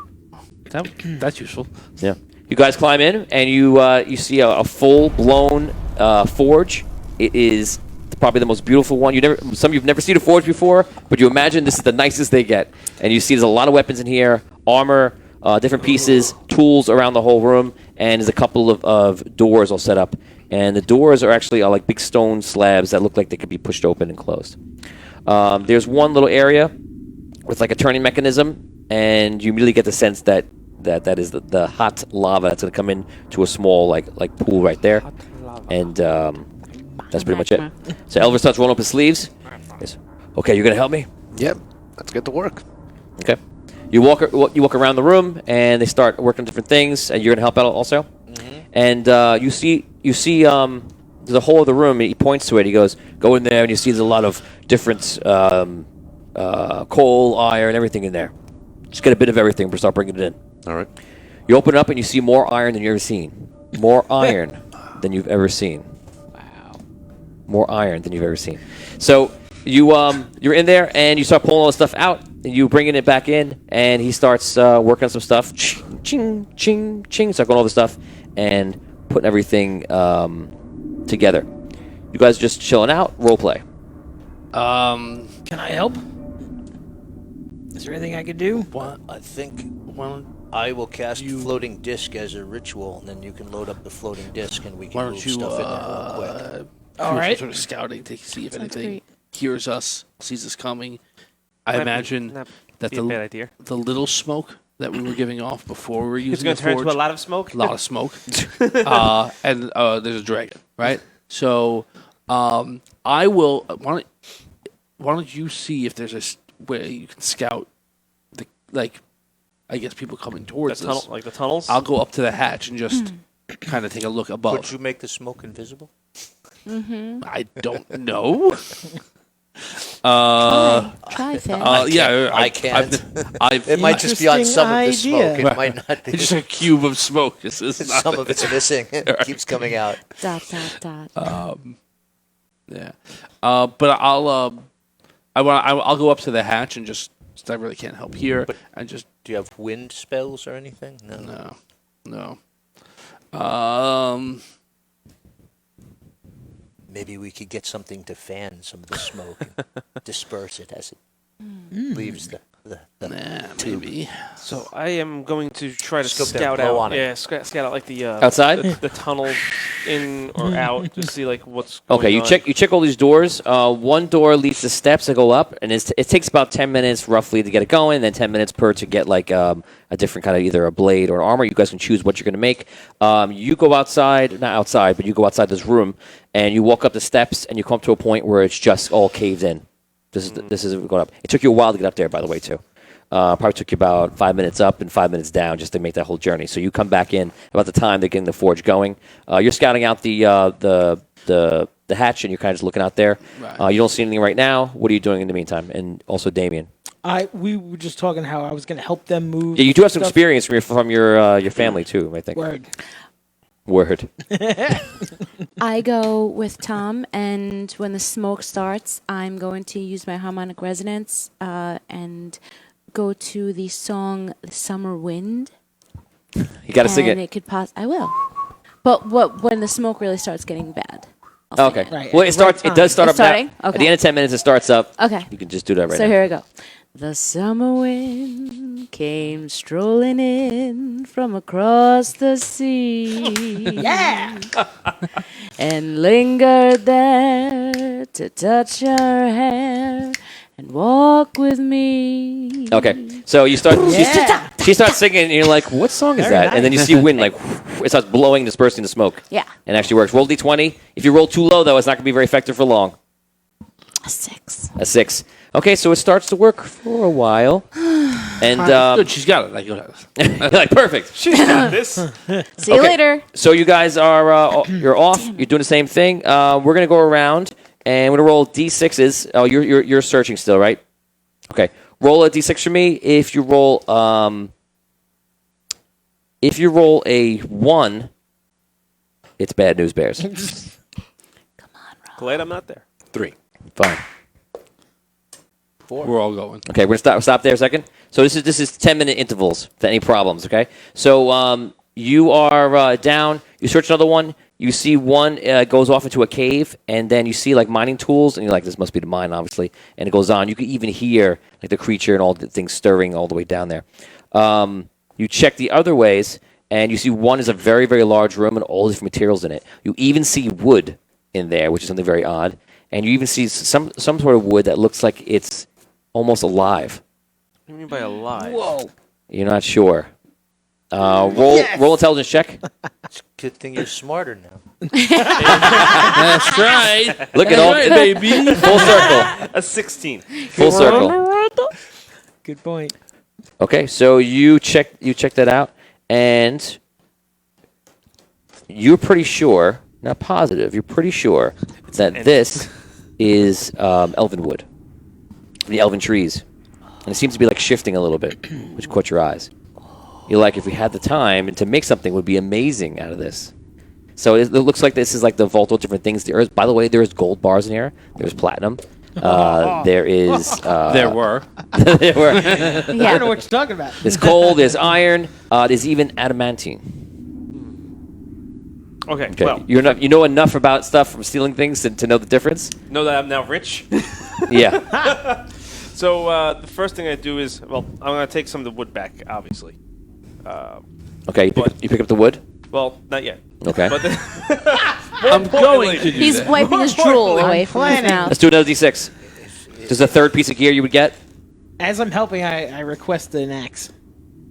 That's useful. Yeah. You guys climb in, and you see a full blown forge. It is probably the most beautiful one. Some of you've never seen a forge before, but you imagine this is the nicest they get. And you see there's a lot of weapons in here, armor, different pieces, tools around the whole room, and there's a couple of doors all set up. And the doors are actually like big stone slabs that look like they could be pushed open and closed. There's one little area with like a turning mechanism, and you immediately get the sense that is the hot lava that's going to come in to a small like pool right there. And that's pretty much it. So Elvis starts rolling up his sleeves. Goes, okay, you're going to help me? Yep. Let's get to work. Okay. You walk around the room, and they start working on different things, and you're going to help out also. And you see the whole of the room. He points to it. He goes, go in there, and you see there's a lot of different coal, iron, everything in there. Just get a bit of everything. We'll start bringing it in. All right. You open it up, and you see more iron than you've ever seen. More iron than you've ever seen. Wow. More iron than you've ever seen. So you're in there, and you start pulling all the stuff out, and you bringing it back in, and he starts working on some stuff. Ching, ching, ching. Start going all the stuff and putting everything together. You guys are just chilling out. Role play. Can I help? Is there anything I could do? I think I will cast floating disc as a ritual, and then you can load up the floating disc, and we Why can don't move you stuff in there real quick. All right. Sort of scouting to see if Sounds anything great. hears us, sees us coming. I Might be- imagine not that be a bad idea. the little smoke that we were giving off before we were It's using going the to turn forge, into a lot of smoke. a lot of smoke, and there's a dragon, right? So I will. Why don't you see if there's a way you can scout the I guess people coming The towards tunnel, us. like the tunnels. I'll go up to the hatch and just kind of take a look above. Could you make the smoke invisible? I don't know. Try, Finn. Yeah, I can't. I've It might just be on some of the Interesting smoke. It idea. might not be. it's just a cube of smoke. This is not Some of it's missing. It keeps coming out. Dot, dot, dot. Yeah, but I'll go up to the hatch and just I really can't help here and just Do you have wind spells or anything? no. Maybe we could get something to fan some of the smoke and disperse it as it leaves the Maybe. So I am going to try to Scope down, scout blow out. on it. Yeah, scout out like the Outside? the tunnels in or out to see like what's going Okay, you on. check all these doors. One door leads to steps that go up, and it takes about 10 minutes roughly to get it going, and then 10 minutes per to get like a different kind of either a blade or an armor. You guys can choose what you're going to make. You go outside, not outside, but you go outside this room, and you walk up the steps, and you come to a point where it's just all caved in. This is going up. It took you a while to get up there, by the way, too. Probably took you about 5 minutes up and 5 minutes down just to make that whole journey. So you come back in about the time they're getting the forge going. You're scouting out the the hatch, and you're kind of just looking out there. Right. You don't see anything right now. What are you doing in the meantime? And also Damien. We were just talking how I was going to help them move. Yeah, you do have some stuff. experience from your family too, I think. Word. I go with Tom, and when the smoke starts, I'm going to use my harmonic resonance and go to the song "Summer Wind." You got to sing And it. it could I will. But when the smoke really starts getting bad. I'll sing Okay. it. Right, Well, at it the right starts. It time. does start It's up starting? now. At Okay. the end of 10 minutes, it starts up. Okay. You can just do that right So now. here we go. The summer wind came strolling in from across the sea. Yeah. And lingered there to touch her hair and walk with me. Okay. So you start. Yeah. She starts singing, and you're like, "What song is that?" And then you see wind like it starts blowing, dispersing the smoke. Yeah. And it actually works. Roll d20. If you roll too low, though, it's not going to be very effective for long. A 6. A 6. Okay, so it starts to work for a while. And Good, she's got it. Like, you're like, perfect. She's got this. See you later. So you guys are you're off. You're doing the same thing. We're gonna go around and we're gonna roll d6s. Oh, you're searching still, right? Okay. Roll a d6 for me. If you roll a 1, it's bad news bears. Glad I'm not there. 3. Fine. we're all going. Okay, we're gonna stop there a second. So this is 10-minute intervals for any problems. Okay, so you are down. You search another one. You see one goes off into a cave, and then you see like mining tools, and you're like, this must be the mine, obviously. And it goes on. You can even hear like the creature and all the things stirring all the way down there. You check the other ways, and you see one is a very, very large room and all different materials in it. You even see wood in there, which is something very odd. And you even see some sort of wood that looks like it's almost alive. What do you mean by alive? Whoa. You're not sure. Roll intelligence check. Good thing you're smarter now. That's right. Look at all, baby. full circle. A 16. Full circle. Good point. Okay, so you check that out, and you're pretty sure, not positive, you're pretty sure that this is elven wood, the elven trees, and it seems to be like shifting a little bit, which caught your eyes. You're like, if we had the time to make something, it would be amazing out of this. So it looks like this is like the vault of different things. There is, by the way, there is gold bars in here. There's platinum. There is. There were. There were. I don't know what you're talking about. There's coal. There's iron. There's even adamantine. Okay, Okay, well, you know enough about stuff from stealing things to know the difference. know that I'm now rich. Yeah. So the first thing I do is, well, I'm going to take some of the wood back, obviously. Okay. You pick up the wood. Well, not yet. Okay. But I'm going to do He's that. wiping his drool away from his mouth. Let's do another d6. There's a third piece of gear you would get. As I'm helping, I request an axe.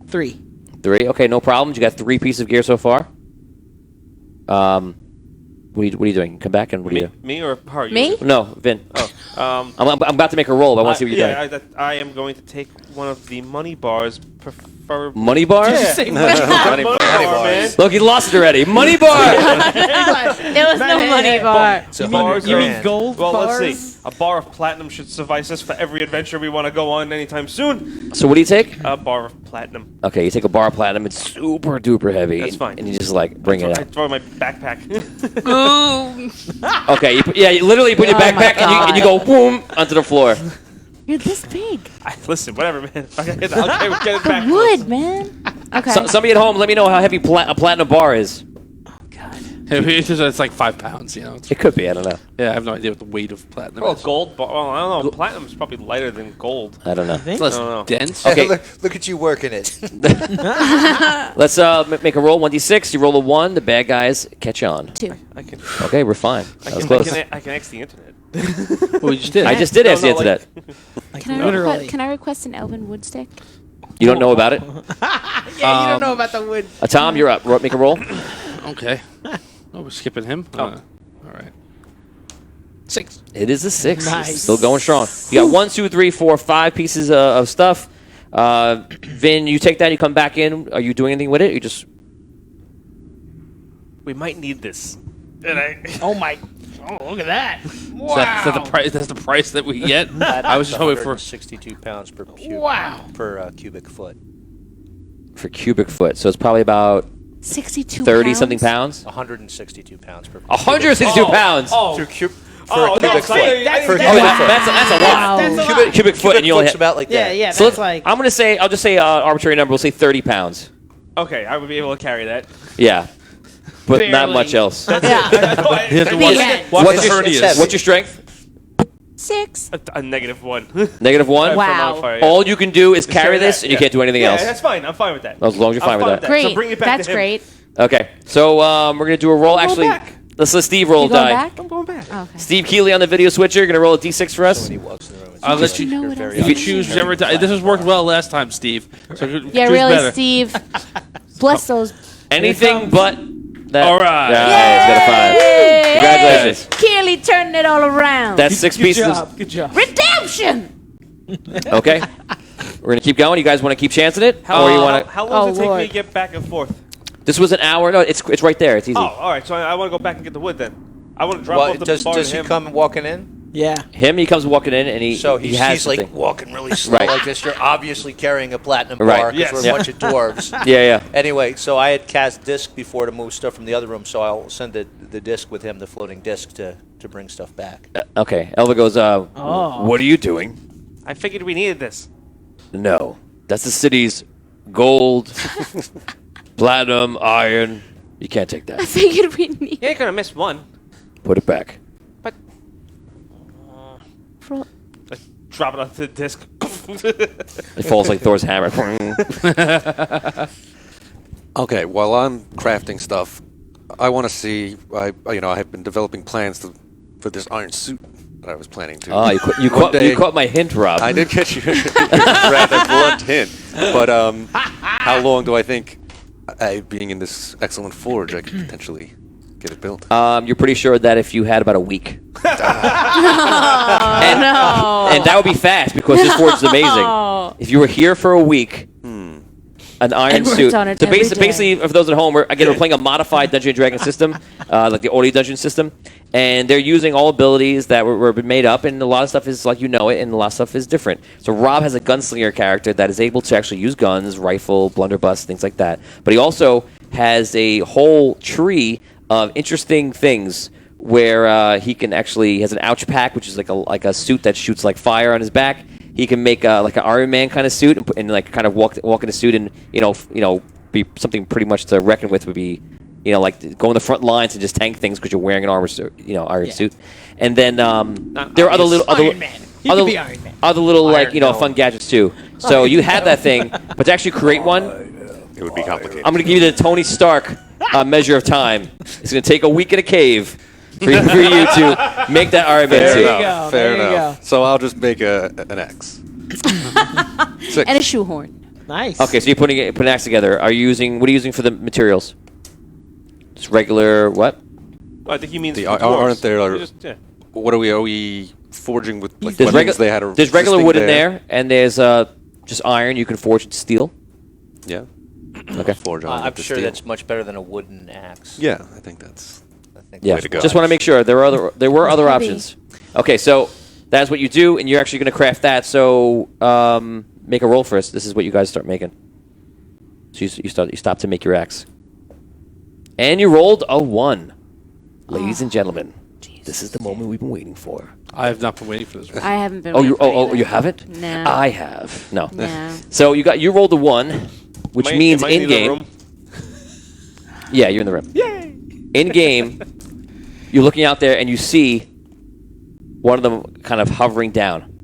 3. 3. Okay, no problems. You got 3 pieces of gear so far. What are you doing? Come back and what do you do? me or her? Me? No, Vin. Oh, I'm about to make a roll, but I want to see what you're doing. I am going to take one of the money bars, preferably. Money bars? Yeah. Money bar, man. Look, he lost it already. Money bar! There was no money bar. It's a Bars You are- mean gold Well, bars? let's see. A bar of platinum should suffice us for every adventure we want to go on anytime soon. So what do you take? A bar of platinum. Okay, you take a bar of platinum. It's super duper heavy. That's fine. And you just like bring it I out. throw in my backpack. Okay, you literally put your Oh my backpack and you go boom onto the floor. You're this big. Listen, whatever, man. I'll get it back. Wood, man. Okay. Somebody at home, let me know how heavy a platinum bar is. It's like 5 pounds, you know. It could be. I don't know. Yeah, I have no idea what the weight of platinum Well, is. gold bar. Well, I don't know. Platinum's probably lighter than gold. I don't know. It's less I don't know. dense. Okay. Look at you working it. Let's make a roll. 1d6. You roll a 1. The bad guys catch on. 2. I can. Okay, we're fine. That was close. I can X the internet. Well, we just did. I just did ask the No, like- internet. Can I request an elven wood stick? You don't know about it? Yeah, you don't know about the wood. Tom, you're up. Make a roll. Okay. Oh, we're skipping him? All right. 6. It is a 6. Nice. Still going strong. You got 1, 2, 3, 4, 5 pieces of stuff. Vin, you take that. You come back in. Are you doing anything with it? You just We might need this. Oh my! Oh, look at that! Wow! So that's the price. That's the price that we get. I was just hoping for 62 pounds per cubic foot. For cubic foot, so it's probably about 62 30 something pounds. 162 pounds per. 162 pounds. For cubic foot. That's a lot. Wow. Cubic foot, and you only foot's have, about like that. Yeah, So that's let's- like. I'm gonna say, I'll just say arbitrary number. We'll say 30 pounds. Okay, I would be able to carry that. Yeah, but not Barely. much else. He has to The end. watch What's the your- hernias. What's your strength? 6. A -1. -1. Wow. Modifier, yeah. All you can do is carry carry this, that, and you yeah. can't do anything Yeah, else. that's fine. I'm fine with that. As long as you're fine with that. Great. So bring it back That's to him. great. Okay, so we're gonna do a roll. Actually, back. let's let Steve roll a You going die. back? I'm going back. Okay. Steve Keeley on the video switcher. You're gonna roll a d6 for us. When he walks in the room, it's I'll just let you. know what very else You to choose do. whichever time. This has worked well last time, Steve. So Yeah, choose really, better. Steve. Bless those. Anything but that. All right. Yeah, he's got a 5. Hey! Congratulations. Keely turning it all around. That's 6 Good pieces. job. Good job. redemption. Okay, we're gonna keep going. You guys want to keep chancing it, How, or you want to? how long does it take Lord. me to get back and forth? This was an hour. No, it's right there. It's easy. Oh, all right. So I want to go back and get the wood then. I want to drop Well, off the does bar to he him. come walking in? Yeah. Him, he comes walking in, and he So he he's has like something. walking really slow Right. like this. You're obviously carrying a platinum Right. bar because Yes. we're Yeah. a bunch of dwarves. Yeah. Anyway, so I had cast disc before to move stuff from the other room, so I'll send the disc with him, the floating disc, to bring stuff back. Okay. Elva goes. What are you doing? I figured we needed this. No, that's the city's gold, platinum, iron. You can't take I that. figured we need. You ain't gonna miss one. Put it back. But For, drop it onto the disc. It falls like Thor's hammer. Okay, while I'm crafting stuff, I want to see. I have been developing plans for this iron suit that I was planning to. You One day- caught my hint, Rob. I did catch you. Rather blunt hint. But how long do I think, being in this excellent forge, I could potentially get it built? You're pretty sure that if you had about a week. no. And that would be fast because this forge is amazing. No. If you were here for a week, an iron And worked suit. on it So every day. basically, for those at home, we're playing a modified Dungeons & Dragons system, like the audio dungeon system, and they're using all abilities that were made up, and a lot of stuff is like you know it, and a lot of stuff is different. So Rob has a gunslinger character that is able to actually use guns, rifle, blunderbuss, things like that. But he also has a whole tree of interesting things where he has an ouch pack, which is like a suit that shoots like fire on his back. He can make like an Iron Man kind of suit and like kind of walk in a suit and be something pretty much to reckon with. Would be like go in the front lines and just tank things because you're wearing an iron suit. And then there are Iron Man. He could be Iron Man. other little Iron Man. fun gadgets too. So you have that thing, but to actually create one, It would be complicated. I'm going to give you the Tony Stark measure of time. It's going to take a week and a cave for you to make that Iron Man Fair suit. enough. Fair There you enough. So I'll just make an X. 6. And a shoehorn. Nice. Okay, so you're putting an axe together. What are you using for the materials? Just regular what? I think he means The- for aren't dwarves. there, We just- yeah. What are we forging with? Like, There's, weapons they had there's regular existing wood in there, and there's just iron. You can forge into steel. Yeah. Okay. Forge on I'm with the sure steel. that's much better than a wooden axe. Yeah, I think that's. I think Yeah. Way to go. Just want to make sure there were other Heavy. options. Okay, so that's what you do, and you're actually going to craft that. So make a roll for us. This is what you guys start making. So you stop to make your axe, and you rolled a 1. Ladies and gentlemen, this is the moment we've been waiting for. I have not been waiting for this. I haven't been. Oh, you waiting for you either. haven't? No. I have. No. No. So you rolled a 1, which Am I- means am I in in the game. room? Yeah, you're in the room. Yay! In game, you're looking out there and you see one of them kind of hovering down.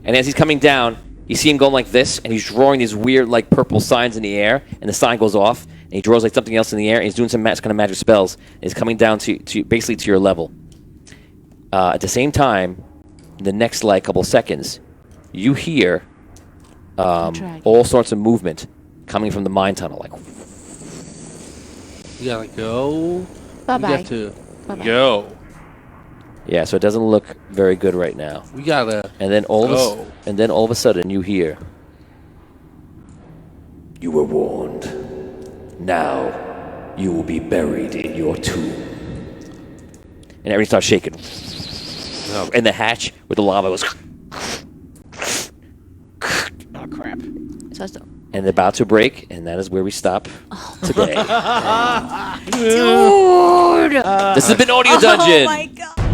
And as he's coming down, you see him going like this, and he's drawing these weird like purple signs in the air, and the sign goes off, and he draws like something else in the air, and he's doing some kind of magic spells, and he's coming down to basically to your level. At the same time, in the next like couple seconds, you hear Dragon. all sorts of movement coming from the mine tunnel, like. You gotta go. Bye We bye. got to Bye-bye. go. Yeah, so it doesn't look very good right now. We gotta. And then all of a sudden you hear. You were warned. Now, you will be buried in your tomb. and everything starts shaking. And the hatch with the lava goes. Oh crap! So it's And about to break, and that is where we stop today. dude. This has been Audio Dungeon. Oh my god.